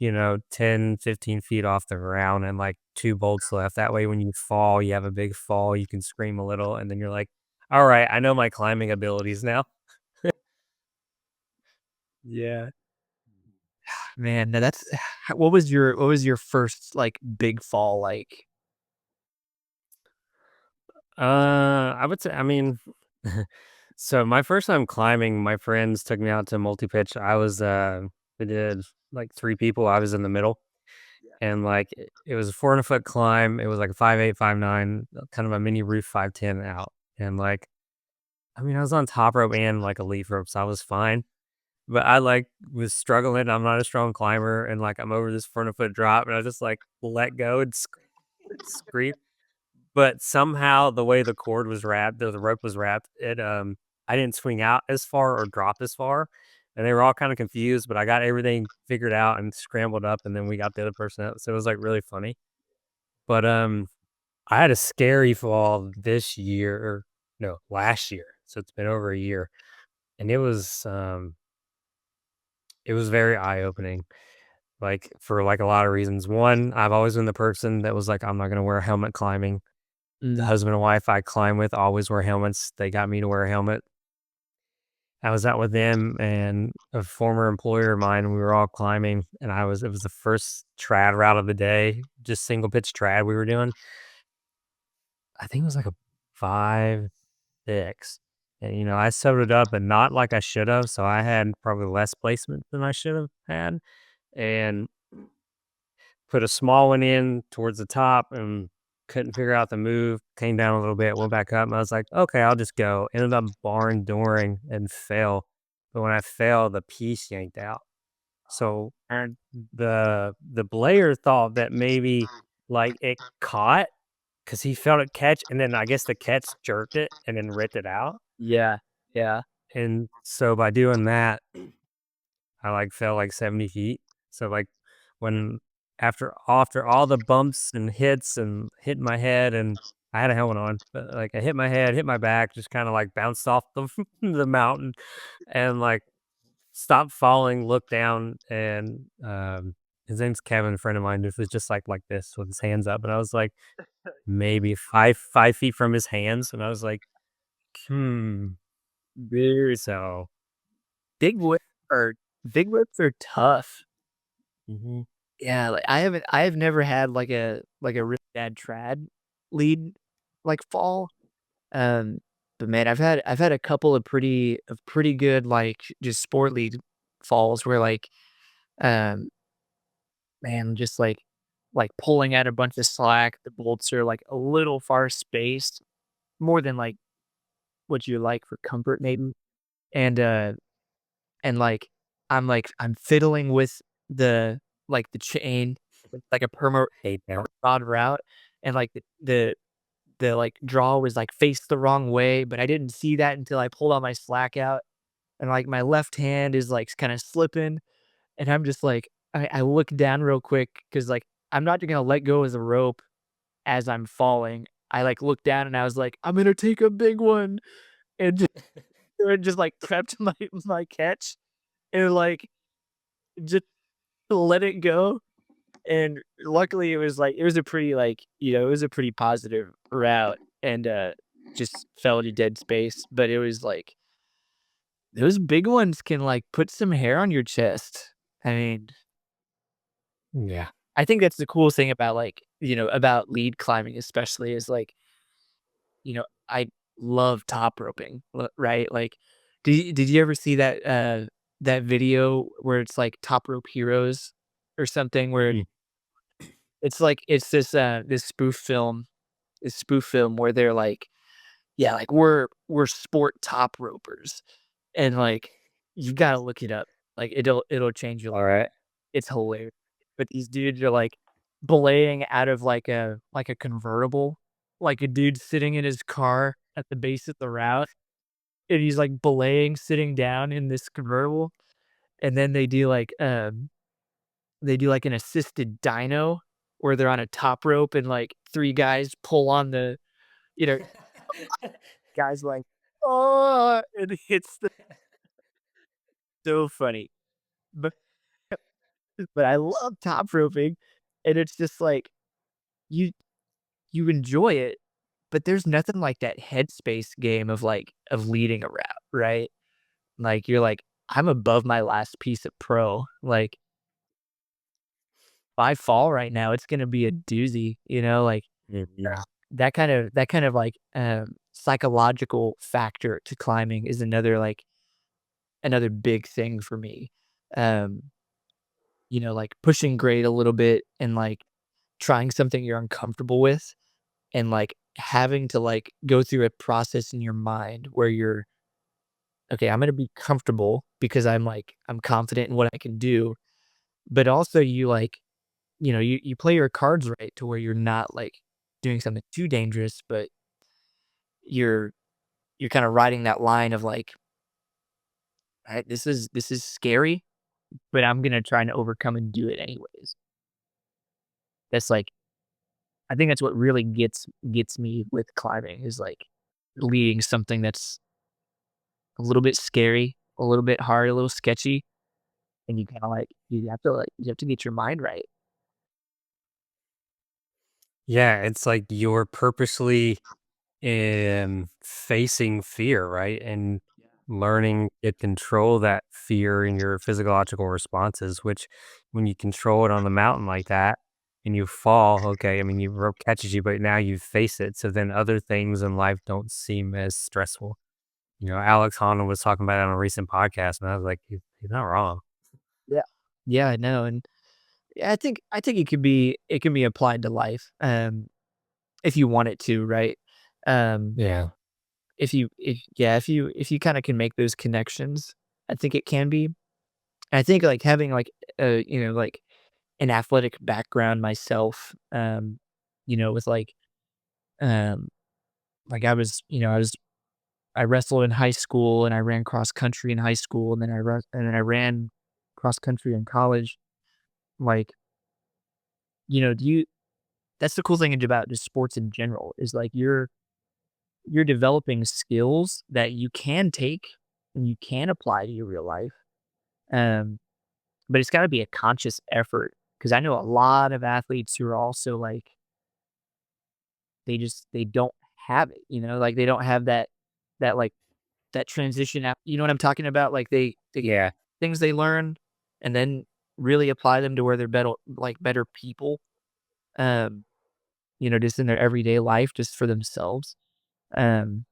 10, 15 feet off the ground and like two bolts left. That way, when you fall, you have a big fall, you can scream a little, and then you're like, all right, I know my climbing abilities now. Yeah. Man, now that's what was your first, like, big fall like? I would say, I mean, so my first time climbing, my friends took me out to multi pitch. We did like three people. I was in the middle, and like it was a 400-foot climb. It was like a 5'8", 5'9", kind of a mini roof 5'10" out, and like, I mean, I was on top rope and like a leaf rope, so I was fine. But I like was struggling. I'm not a strong climber, and like I'm over this 400-foot drop, and I just like let go and scream. But somehow the way the cord was wrapped, or the rope was wrapped, I didn't swing out as far or drop as far, and they were all kinda confused, but I got everything figured out and scrambled up, and then we got the other person out, so it was, like, really funny. But, I had a scary fall this year, or no, last year, so it's been over a year, and it was very eye-opening, like, for, like, a lot of reasons. One, I've always been the person that was like, "I'm not gonna wear a helmet climbing." The Mm, husband and wife I climb with always wear helmets. They got me to wear a helmet. I was out with them and a former employer of mine. We were all climbing, and it was the first trad route of the day, just single pitch trad we were doing. I think it was like a 5, 6. And, I sewed it up, but not like I should have. So I had probably less placement than I should have had. And put a small one in towards the top and couldn't figure out the move, came down a little bit, went back up, and I was like, "Okay, I'll just go." Ended up barn dooring and fell, but when I fell, the piece yanked out. So, and the belayer thought that maybe, like, it caught because he felt it catch, and then I guess the catch jerked it and then ripped it out, yeah, yeah. and so by doing that I, like, fell, like, 70 feet. So, like, when after all the bumps and hits and hitting my head, and I had a helmet on, but, like, I hit my head, hit my back, just kinda, like, bounced off the the mountain and, like, stopped falling, looked down, and, his name's Kevin, a friend of mine, was just like this with his hands up, and I was, like, maybe 5 feet from his hands, and I was like, "Hmm." Dude, So big whip are big whips are tough. mhm. Yeah, like, I have never had, like, a really bad trad lead, like, fall, um, but, man, I've had a couple of pretty good, like, just sport lead falls where, like, um, man, just, like, pulling at a bunch of slack, the bolts are, like, a little far spaced, more than, like, what you like for comfort maybe, and, uh and I'm fiddling with the the chain with, like, a Hate that. rod route, and, like, the draw was, like, faced the wrong way, but I didn't see that until I pulled all my slack out, and, like, my left hand is, like, kinda slipping, and I'm just like I look down real quick because like, I'm not gonna let go of the rope as I'm falling. I, like, looked down and I was like, "I'm gonna take a big one," and just, like, prepped my catch and, like, just let it go, and luckily, it was a pretty, it was a pretty positive route and, just fell to dead space, but it was like those big ones can, like, put some hair on your chest. I mean, Yeah. I think that's the coolest thing about, about lead climbing especially is, like, I love top roping, right? Like, did you ever see that video where it's, like, Top Rope Heroes or something where Mm. it's like it's this spoof film where they're like, "Yeah, like, we're sport top ropers," and, like, you gotta look it up. Like, it'll change your life. Alright. It's hilarious. But these dudes are, like, belaying out of, like a convertible, like, a dude sitting in his car at the base of the route, and he's, like, belaying sitting down in this convertible, and then they do, like, an assisted dyno where they're on a top rope and, like, 3 guys pull on the you know, guys like, "Oh," and it's so funny. but I love top roping, and it's just like you you enjoy it, but there's nothing like that headspace game of of leading a route, right? Like you're like, I'm above my last piece of pro. Like if I fall right now, it's gonna be a doozy, like Mhm. that kind of like psychological factor to climbing is another big thing for me. Um, like pushing grade a little bit and like trying something you're uncomfortable with and like having to like go through a process in your mind where you're okay, I'm going to be comfortable because I'm confident in what I can do, but also you like, you play your cards right to where you're not like doing something too dangerous, but you're you're kind of riding that line of like, all right, this is scary, but I'm going to try and overcome and do it anyways. That's like I think that's what really gets me with climbing is like leading something that's a little bit scary, a little bit hard, a little sketchy, and you kinda like you have to get your mind right. Yeah, it's like you're purposely facing fear, right? And Yeah. learning to control that fear in your physiological responses, which when you control it on the mountain like that and you fall, okay, I mean, you rope catches you, but now you face it. So then other things in life don't seem as stressful. Alex Honnold was talking about it on a recent podcast, and I was like, he's not wrong. Yeah. Yeah, I know, and yeah, I think it can be applied to life, if you want it to, right? Um, Yeah. if you kinda can make those connections, I think it can be. I think, like, having, like, like, an athletic background myself, with, um, I wrestled in high school and I ran cross country in high school and then I ran cross country in college. Like, do you that's the cool thing about just sports in general is like you're developing skills that you can take and you can apply to your real life. Um, but it's gotta be a conscious effort because I know a lot of athletes who are also like they don't have it, like they don't have that like that transition app, you know what I'm talking about? Like they Yeah. things they learn and then really apply them to where they're better people, um, just in their everyday life just for themselves. Um,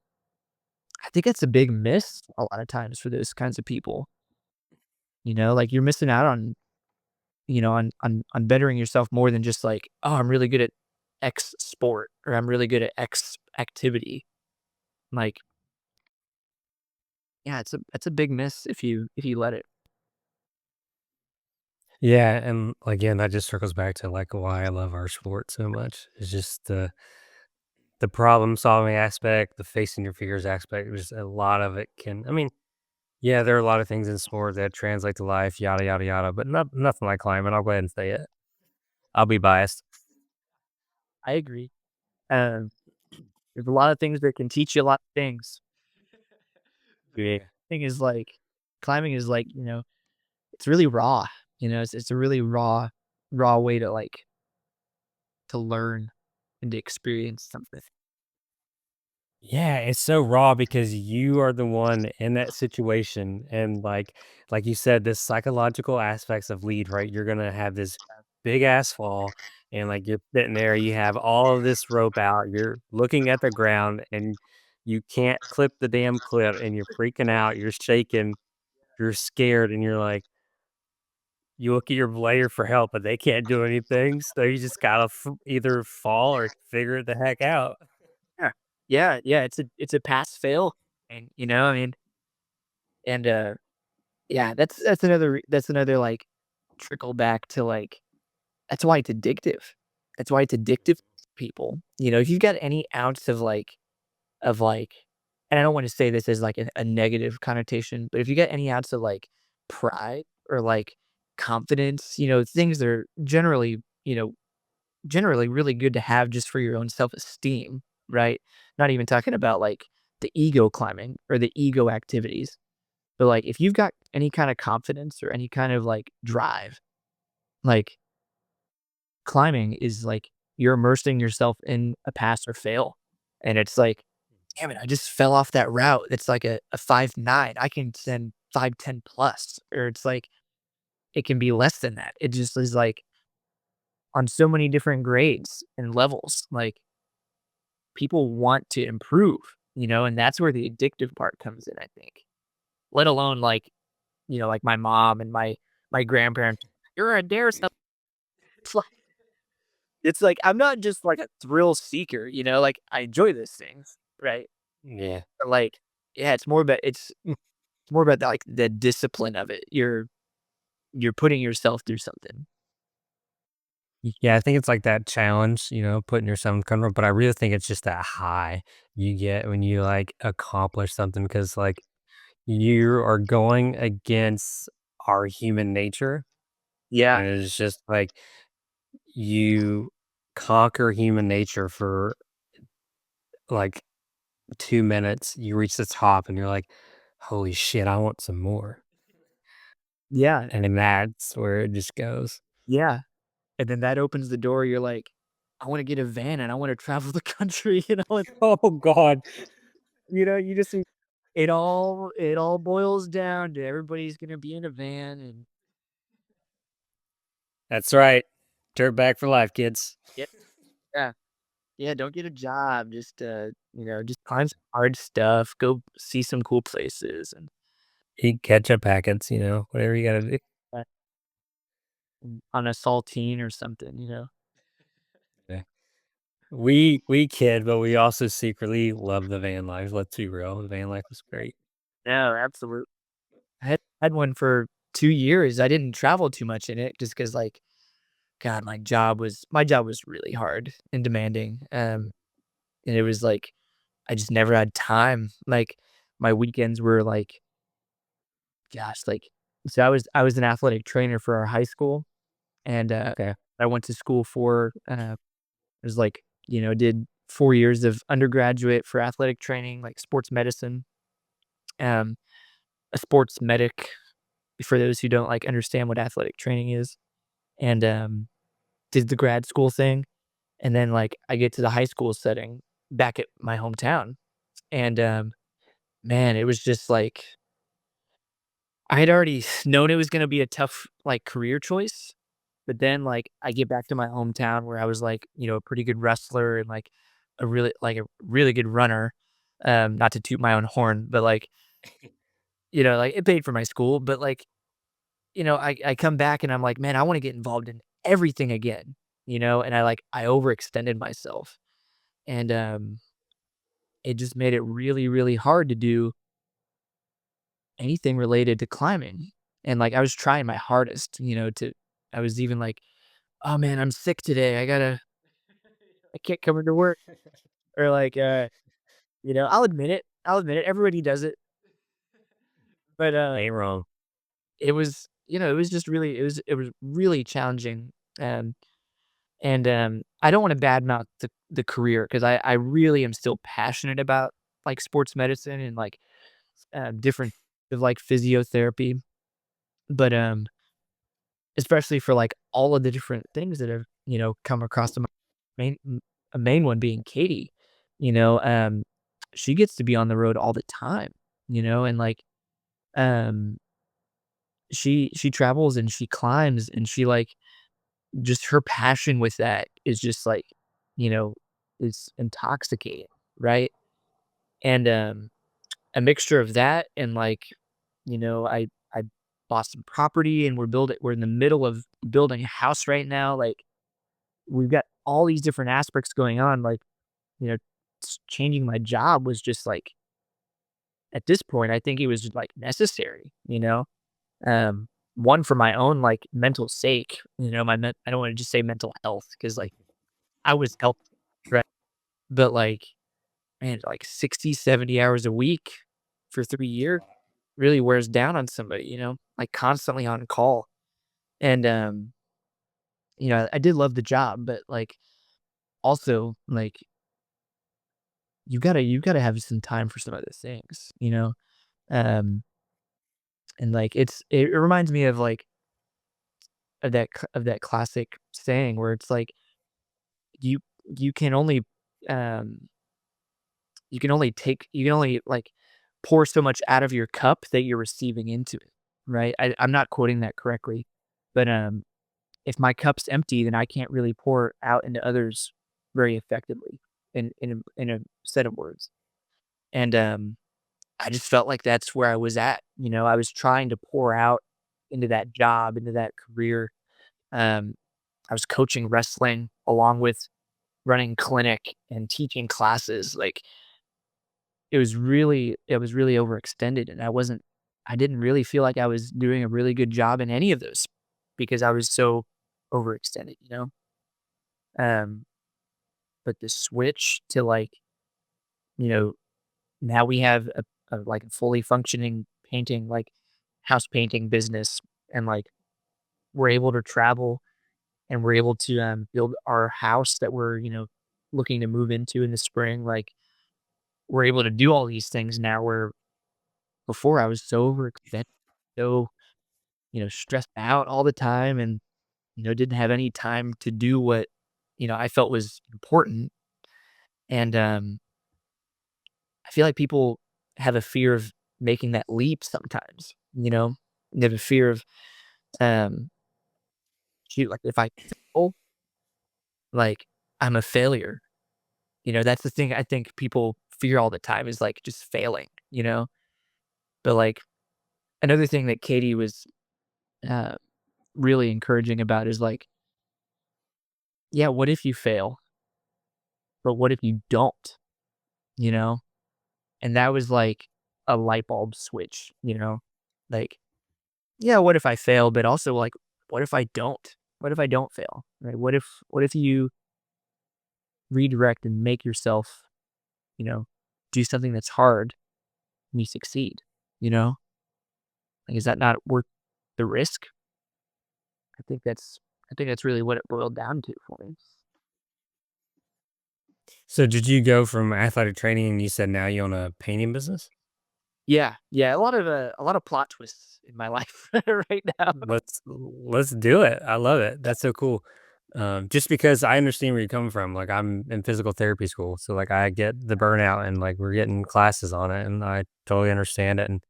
I think it's a big miss a lot of times for those kinds of people. Like you're missing out on bettering yourself more than just like, oh, I'm really good at X sport or I'm really good at X activity. Like, yeah, it's a big miss if you let it. Yeah, and again, that just circles back to like why I love our sport so much. It's just the problem solving aspect, the facing your fears aspect. Just a lot of it can. I mean, yeah, there are a lot of things in sport that translate to life, yada yada yada, but nothing like climbing. I'll go ahead and say it. I'll be biased. I agree. Um, there's a lot of things that can teach you a lot of things. Yeah. Thing is like climbing is like, it's really raw. It's a really raw way to learn and to experience something. Yeah, it's so raw because you are the one in that situation, and like you said, this psychological aspects of lead, right? You're gonna have this big ass fall, and like you're sitting there, you have all of this rope out, you're looking at the ground, and you can't clip the damn clip, and you're freaking out, you're shaking, you're scared, and you're like, you look at your player for help, but they can't do anything, so you just gotta either fall or figure it the heck out. Yeah. Yeah, it's a pass fail. And I mean, and yeah, that's another like trickle back to like that's why it's addictive. That's why it's addictive to people. If you've got any ounce of and I don't want to say this as like a negative connotation, but if you get any ounce of like pride or like confidence, things that are generally really good to have just for your own self-esteem, right? Not even talking about like the ego climbing or the ego activities. But like if you've got any kind of confidence or any kind of like drive, like, climbing is, like, you're immersing yourself in a pass or fail, and it's like, "Damn it, I just fell off that route." It's like a 5.9. I can send 5.10 plus, or it's like, it can be less than that. It just is, like, on so many different grades and levels, like, people want to improve, and that's where the addictive part comes in, I think. Let alone, like, like my mom and my grandparents, "You're a dare." It's like, I'm not just like a thrill seeker, like I enjoy those things, right? Yeah. But like, yeah, it's more about the, like the discipline of it. You're putting yourself through something. Yeah, I think it's like that challenge, putting yourself uncomfortable, but I really think it's just that high you get when you, like, accomplish something because, like, you are going against our human nature, Yeah. and it's just like you conquer human nature for, like, 2 minutes, you reach the top, and you're like, "Holy shit, I want some more." Yeah. And then that's where it just goes. Yeah. And then that opens the door. You're like, I want to get a van and I want to travel the country, and Oh god. you just it all boils down to everybody's gonna be in a van and That's right. Dirtbag for life, kids. yeah, yeah. Yeah, don't get a job, just find some hard stuff, go see some cool places and, Eat ketchup packets, whatever you gotta do. uh, on a saltine or something. Yeah. We kid, but we also secretly love the van life, let's be real, the van life was great. No, absolutely. I had one for 2 years. I didn't travel too much in it just because, like, God, my job was really hard and demanding, and it was like, I just never had time. Like, my weekends were like, gosh, like, so I was an athletic trainer for our high school, and, Okay, I went to school for, it was like, did 4 years of undergraduate for athletic training, like sports medicine, um, a sports medic for those who don't, like, understand what athletic training is, and, did the grad school thing, and then, like, I get to the high school setting back at my hometown, and, man, it was just like I had already known it was gonna be a tough, like, career choice, but then, like, I get back to my hometown where I was, like, a pretty good wrestler and, like, a really good runner, not to toot my own horn, but, like, like, it paid for my school, but, like, I come back and I'm like, "Man, I wanna get involved in everything again," and I overextended myself, and, it just made it really, really hard to do anything related to climbing, and, like, I was trying my hardest, to I was even like, "Oh, man, I'm sick today. I can't come into work," or, like, I'll admit it, everybody does it, but, ain't wrong. it was just really it was really challenging, and, I don't wanna badmouth the career because I really am still passionate about, like, sports medicine and, like, different of, like, physiotherapy, but, especially for, like, all of the different things that have, come across the main a main one being Katie, you know, um, she gets to be on the road all the time, and, like, um, she travels and she climbs and she, like just her passion with that is just, like, you know, is intoxicating, right? And, a mixture of that and, like, I bought some property and we're in the middle of building a house right now, like, we've got all these different aspects going on, like, you know, changing my job was just like at this point, I think it was just, like, necessary, Um, one for my own, like, mental sake, I don't wanna just say mental health because like, I was healthy, right? But, like, man, like 60, 70 hours a week for 3 years really wears down on somebody, like, constantly on call. And, I did love the job, but, like, also, like, you gotta have some time for some other things. Um, and, like, it reminds me of, like, of that classic saying where it's like you you can only um you can only like pour so much out of your cup that you're receiving into it, right? I'm not quoting that correctly, but if my cup's empty, then I can't really pour out into others very effectively in a set of words. And I just felt like that's where I was at. You know, I was trying to pour out into that job, into that career. Um, I was coaching wrestling along with running clinic and teaching classes. Like it was really overextended, and I didn't really feel like I was doing a really good job in any of those because I was so overextended, you know? Um, but the switch to like, you know, now we have like a fully functioning painting, like house painting business, and like we're able to travel and we're able to build our house that we're, you know, looking to move into in the spring. Like we're able to do all these things now where before I was so overextended, so, you know, stressed out all the time and, you know, didn't have any time to do what, you know, I felt was important. And I feel like people have a fear of making that leap sometimes, you know? They have a fear of, um, shoot, like if I fail, like I'm a failure. You know, that's the thing I think people fear all the time is like just failing, you know? But like another thing that Katie was uh, really encouraging about is like, yeah, what if you fail? But what if you don't, you know? And that was like a light bulb switch, you know? Like, yeah, what if I fail? But also like, what if I don't? What if I don't fail? Right? What if you redirect and make yourself, you know, do something that's hard and you succeed, you know? Like, is that not worth the risk? I think that's I think that's really what it boiled down to for me. So did you go from athletic training and you said now you own a painting business? Yeah, yeah, a lot of plot twists in my life right now. Let's do it. I love it. That's so cool. Just because I understand where you're coming from. Like I'm in physical therapy school, so like I get the burnout and like we're getting classes on it, and I totally understand it. And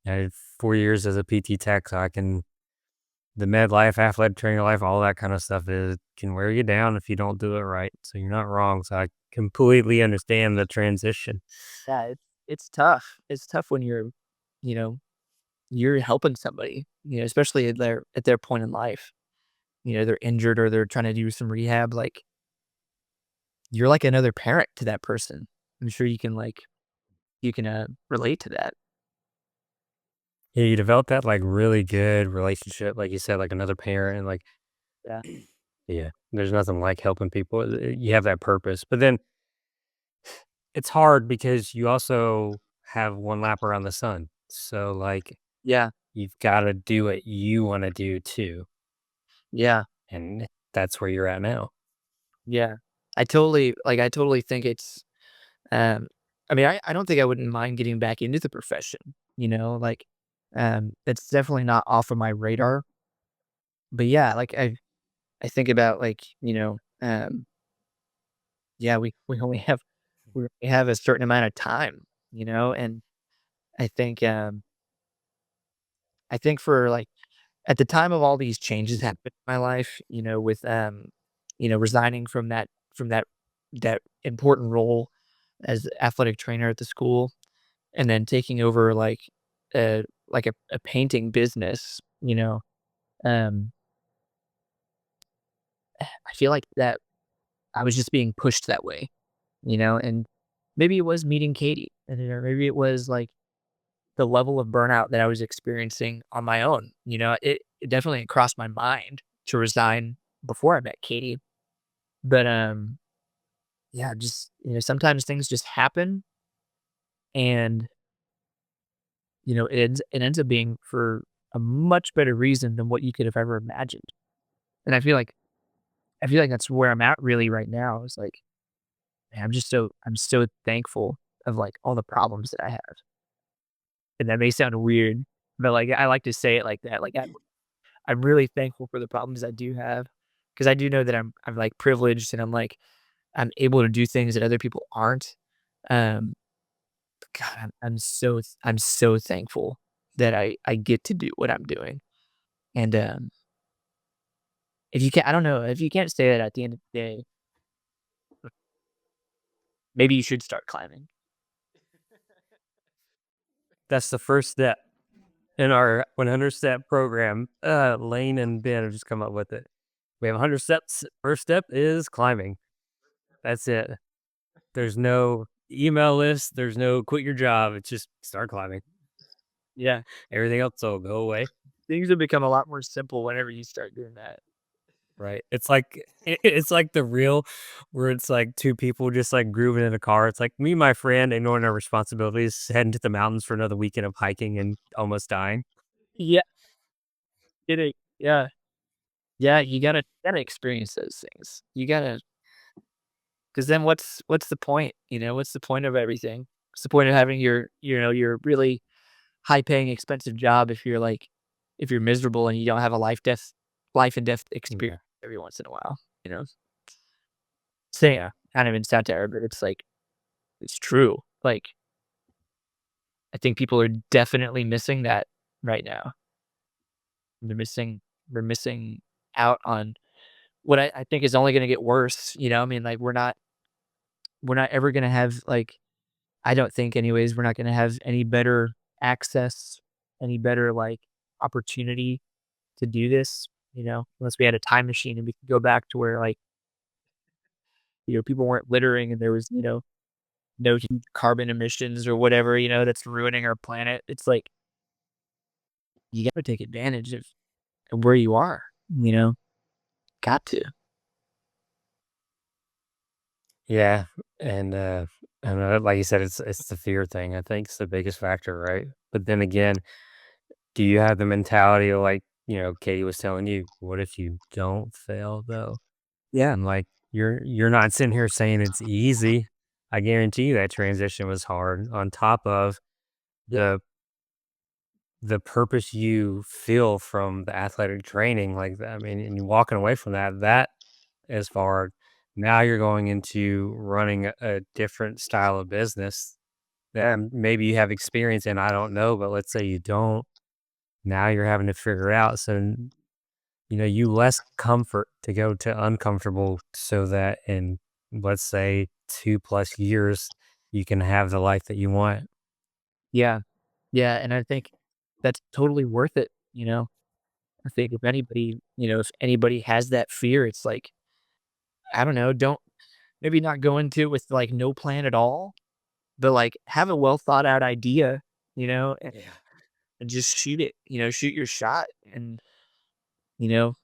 I had 4 years as a PT tech, so I can the med life, athletic training life, all that kind of stuff is can wear you down if you don't do it right. So you're not wrong. So I completely understand the transition. Yeah, it's tough. It's tough when you're, you know, you're helping somebody, you know, especially at their point in life. You know, they're injured or they're trying to do some rehab, like, you're like another parent to that person. I'm sure you can, relate to that. Yeah, you develop that like really good relationship, like you said, like another parent, and like Yeah. yeah, there's nothing like helping people. You have that purpose, but then it's hard because you also have one lap around the sun. So like Yeah. you've got to do what you want to do too, Yeah. and that's where you're at now. Yeah. I totally think it's, um I mean, I don't think I wouldn't mind getting back into the profession, you know, like, it's definitely not off of my radar. But yeah, like, I think about, like, you know, yeah, we only have a certain amount of time, you know, and I think, I think for, like at the time of all these changes happening in my life, you know, resigning from that important role as athletic trainer at the school, and then taking over a painting business, you know, um, I feel like that I was just being pushed that way, you know, and maybe it was meeting Katie, and or maybe it was like the level of burnout that I was experiencing on my own. You know, it definitely crossed my mind to resign before I met Katie. But yeah, just you know, sometimes things just happen and you know, it ends up being for a much better reason than what you could have ever imagined. And I feel like that's where I'm at really right now. Is like, man, I'm so thankful of like all the problems that I have. And that may sound weird, but like I like to say it like that. Like I'm really thankful for the problems I do have because I do know that I'm like privileged and I'm able to do things that other people aren't. Um, God, I'm so thankful that I get to do what I'm doing. And if you can't, I don't know, if you can't say that at the end of the day, maybe you should start climbing. That's the first step in our 100 step program. Lane and Ben have just come up with it. We have 100 steps. First step is climbing. That's it. There's no email list. There's no quit your job. It's just start climbing. Yeah, Everything else will go away. things will become a lot more simple whenever you start doing that. Right. It's like it's like the real where it's like two people just like grooving in a car. It's like me and my friend ignoring our responsibilities, heading to the mountains for another weekend of hiking and almost dying. Yeah, kidding. Yeah, yeah. You gotta experience those things. You gotta, because then what's the point? You know, what's the point of everything? What's the point of having your really high paying expensive job if you're like if you're miserable and you don't have a life and death experience Yeah. every once in a while, you know? Saying Yeah. kind of in satire, but it's like it's true. Like I think people are definitely missing that right now. They're missing they're missing out on what I think is only gonna get worse, you know? I mean, like we're not ever gonna have like I don't think anyways, we're not gonna have any better access, any better like opportunity to do this, you know, unless we had a time machine and we could go back to where like, people weren't littering and there was, no huge carbon emissions or whatever, that's ruining our planet. It's like you gotta take advantage of where you are, you know? Got to. Yeah. And and like you said, it's the fear thing. I think it's the biggest factor, right? But then again, do you have the mentality of like, Katie was telling you, what if you don't fail though? Yeah. And like you're not sitting here saying it's easy. I guarantee you that transition was hard on top of Yeah. the the purpose you feel from the athletic training like that. I mean, and you walking away from that is hard. Now you're going into running a different style of business that maybe you have experience in. I don't know, but let's say you don't. Now you're having to figure it out. So you less comfort to go to uncomfortable so that in, let's say, 2+ years, you can have the life that you want. Yeah. Yeah, and I think that's totally worth it, I think if anybody has that fear, it's like, I don't know, don't maybe not go into it with, like, no plan at all, but, like, have a well thought out idea, and Yeah. just shoot it, shoot your shot and, you know,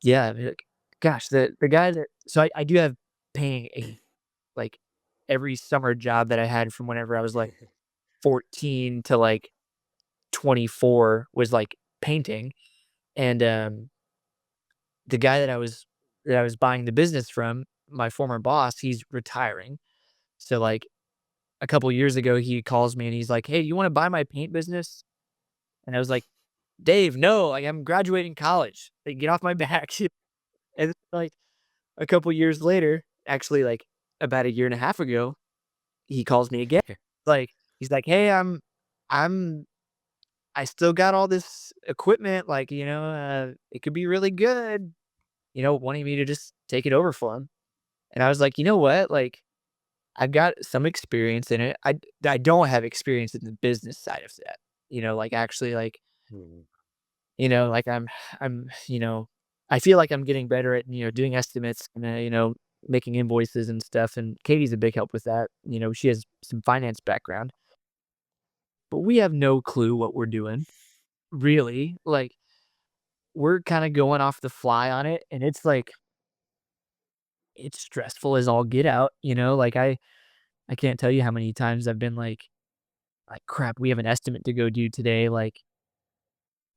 yeah, I mean, like, gosh, the guy that so I do have paying a like, every summer job that I had from whenever I was, like, 14 to, like, 24 was, like, painting, and, the guy that I was buying the business from, my former boss, he's retiring. So, like, a couple years ago, he calls me and he's like, "Hey, you wanna buy my paint business?" And I was like, "Dave, no, like, I'm graduating college. Like, get off my back." And, like, a couple years later, actually, like, about a year and a half ago, he calls me again. Like, he's like, "Hey, I'm I still got all this equipment, like, it could be really good," wanting me to just take it over for him. And I was like, "You know what? Like, I've got some experience in it. I don't have experience in the business side of that, like, actually, like, Mhm. like, I feel like I'm getting better at, doing estimates and, making invoices and stuff, and Katie's a big help with that. She has some finance background, but we have no clue what we're doing, really. Like, we're kinda going off the fly on it, and it's, like it's stressful as all get out, Like, I can't tell you how many times I've been like, "Crap, we have an estimate to go do today, like,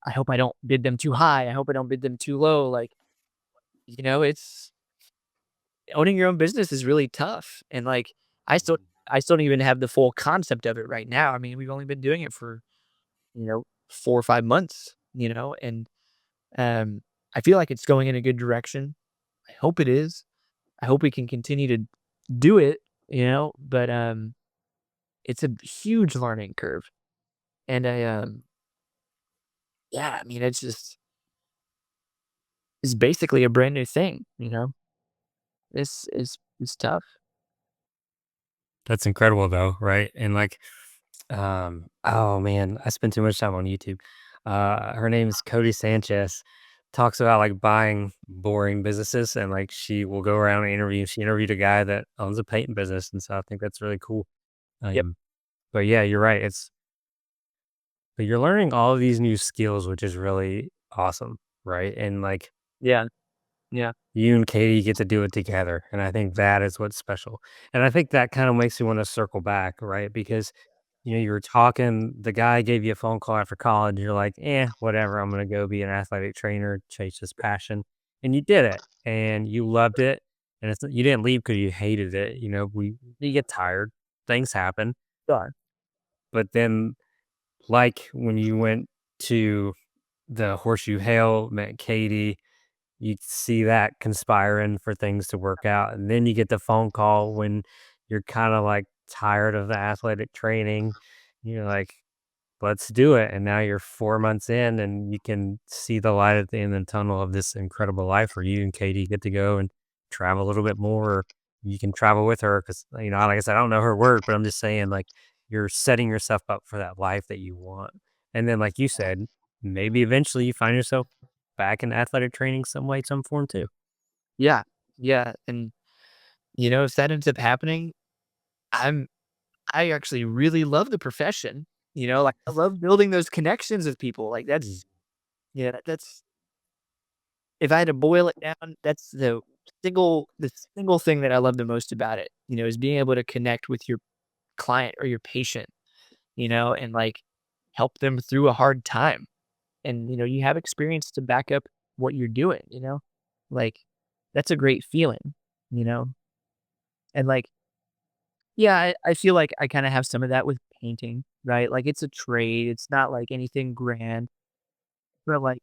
I hope I don't bid them too high, I hope I don't bid them too low," like, it's owning your own business is really tough, and, like, I still Mhm. I still don't even have the full concept of it right now. I mean, we've only been doing it for, 4 or 5 months, and Um, I feel like it's going in a good direction. I hope it is. I hope we can continue to do it, but it's a huge learning curve. And yeah, I mean, it's basically a brand new thing. It's tough. That's incredible though, right? And like, oh man, I spend too much time on YouTube. Her name is Cody Sanchez. Talks about like buying boring businesses, and like she will go around and interview. She interviewed a guy that owns a paint business, and so I think that's really cool. Yep. Um, but yeah, you're right. But you're learning all of these new skills, which is really awesome, right? And like Yeah. Yeah. you and Katie get to do it together, and I think that is what's special. And I think that kind of makes me want to circle back, right? Because you were talking, the guy gave you a phone call after college. You're like, whatever. I'm going to go be an athletic trainer, chase this passion. And you did it and you loved it. And you didn't leave because you hated it. You get tired, things happen. Sure. But then, like when you went to the Horseshoe Hail, met Katie, you see that conspiring for things to work out. And then you get the phone call when you're kind of like tired of the athletic training. You're like, let's do it. And now you're 4 months in and you can see the light at the end of the tunnel of this incredible life where you and Katie get to go and travel a little bit more. Or you can travel with her because, like I said, I don't know her work, but I'm just saying, like, you're setting yourself up for that life that you want. And then, like you said, maybe eventually you find yourself back in athletic training some way, some form too. Yeah. Yeah. And if that ends up happening, I'm I actually really love the profession. Like I love building those connections with people. Like Mm. that's if I had to boil it down, that's the single thing that I love the most about it, is being able to connect with your client or your patient, and like help them through a hard time. And you have experience to back up what you're doing. Like that's a great feeling, you know? And like, yeah, I feel like I kind of have some of that with painting, right? Like it's a trade. It's not like anything grand, but like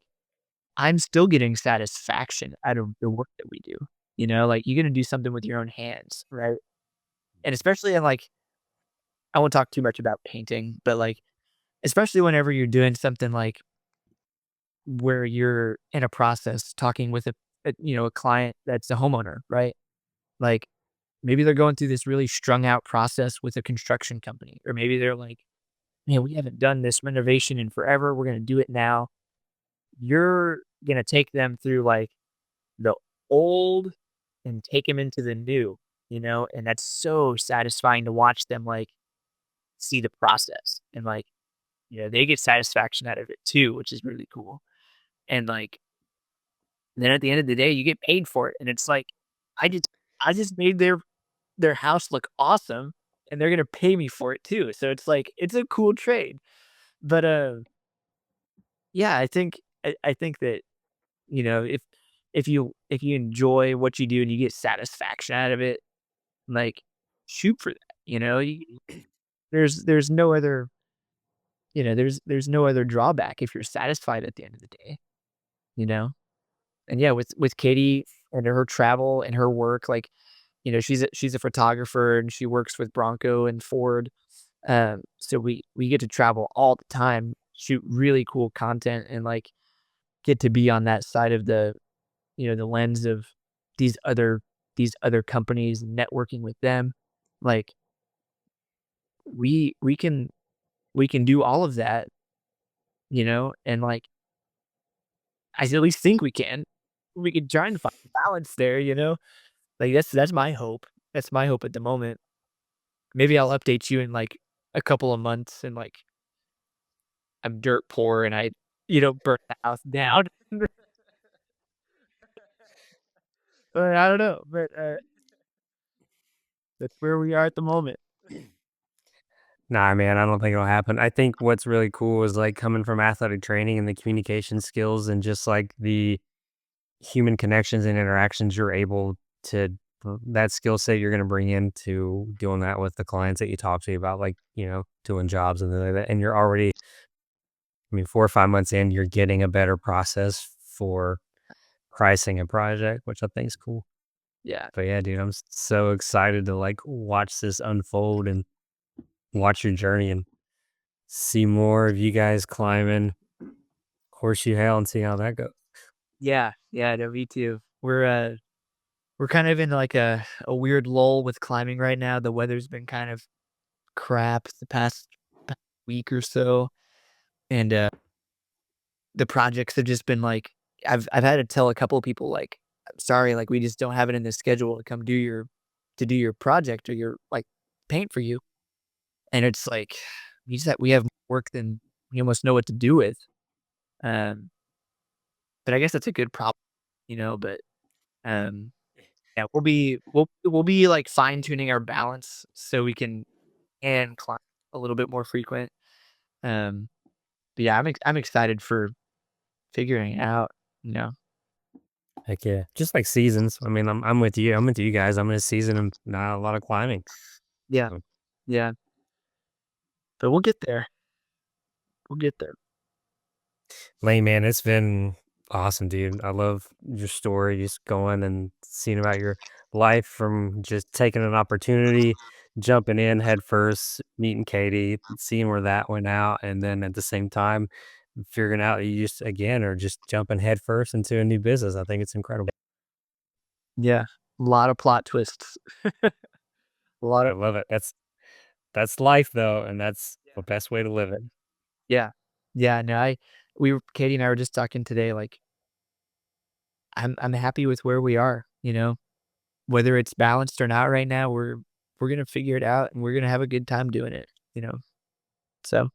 I'm still getting satisfaction out of the work that we do. Like you're gonna do something with your own hands, right? And especially in like I won't talk too much about painting, but like especially whenever you're doing something like where you're in a process talking with a client that's a homeowner, right? Like maybe they're going through this really strung out process with a construction company, or maybe they're like, man, we haven't done this renovation in forever. We're gonna do it now. You're gonna take them through like the old and take them into the new, and that's so satisfying to watch them, like, see the process, and, like, they get satisfaction out of it too, which is really cool, and, like, then at the end of the day, you get paid for it, and it's like, I just I just made their house look awesome, and they're gonna pay me for it too, so it's like, it's a cool trade, but, yeah, I think that, if you enjoy what you do and you get satisfaction out of it, like, shoot for that, there's no other there's no other drawback if you're satisfied at the end of the day, you know? And yeah, with Katie and her travel and her work, like, she's a photographer and she works with Bronco and Ford. So we get to travel all the time, shoot really cool content and like get to be on that side of the lens of these other these other companies and networking with them. Like we can do all of that, and like I at least think we can. We can try and find balance there. Like that's my hope. That's my hope at the moment. Maybe I'll update you in like a couple of months and like I'm dirt poor and I burnt the house down. But I don't know. But that's where we are at the moment. Nah, man, I don't think it'll happen. I think what's really cool is like coming from athletic training and the communication skills and just like the human connections and interactions you're able to that skill set you're going to bring into doing that with the clients that you talk to about like, doing jobs and things like that. And you're already, I mean, 4 or 5 months in, you're getting a better process for pricing a project, which I think is cool. Yeah. But yeah, dude, I'm so excited to like watch this unfold and watch your journey and see more of you guys climbing Horseshoe Hill and see how that goes. Yeah. Yeah, no, me too. We're kind of in like a weird lull with climbing right now. The weather's been kind of crap the past week or so, and, the projects have just been like I've had to tell a couple of people, like, "I'm sorry, like, we just don't have it in the schedule to come do your project or your, like, paint for you." And it's like, we have work than we almost know what to do with. Um, but I guess that's a good problem, but, um, yeah, we'll be, like, fine tuning our balance so we can and climb a little bit more frequent. Um, but yeah, I'm excited for figuring it out, you know? Heck yeah. Just like seasons. I mean, I'm with you. I'm with you guys. I'm in a season of not a lot of climbing. Yeah, So, yeah, but we'll get there. We'll get there. Lane, man, it's been awesome, dude. I love your story, just going and seeing about your life from just taking an opportunity, jumping in head first, meeting Katie, seeing where that went out, and then at the same time, figuring out you just again are just jumping head first into a new business. I think it's incredible. Yeah, a lot of plot twists. A lot I of love it. That's life though, and that's Yeah. the best way to live it. Yeah. Yeah, no, Katie and I were just talking today, like, I'm happy with where we are, you know? Whether it's balanced or not right now, we're gonna figure it out, and we're gonna have a good time doing it, you know? So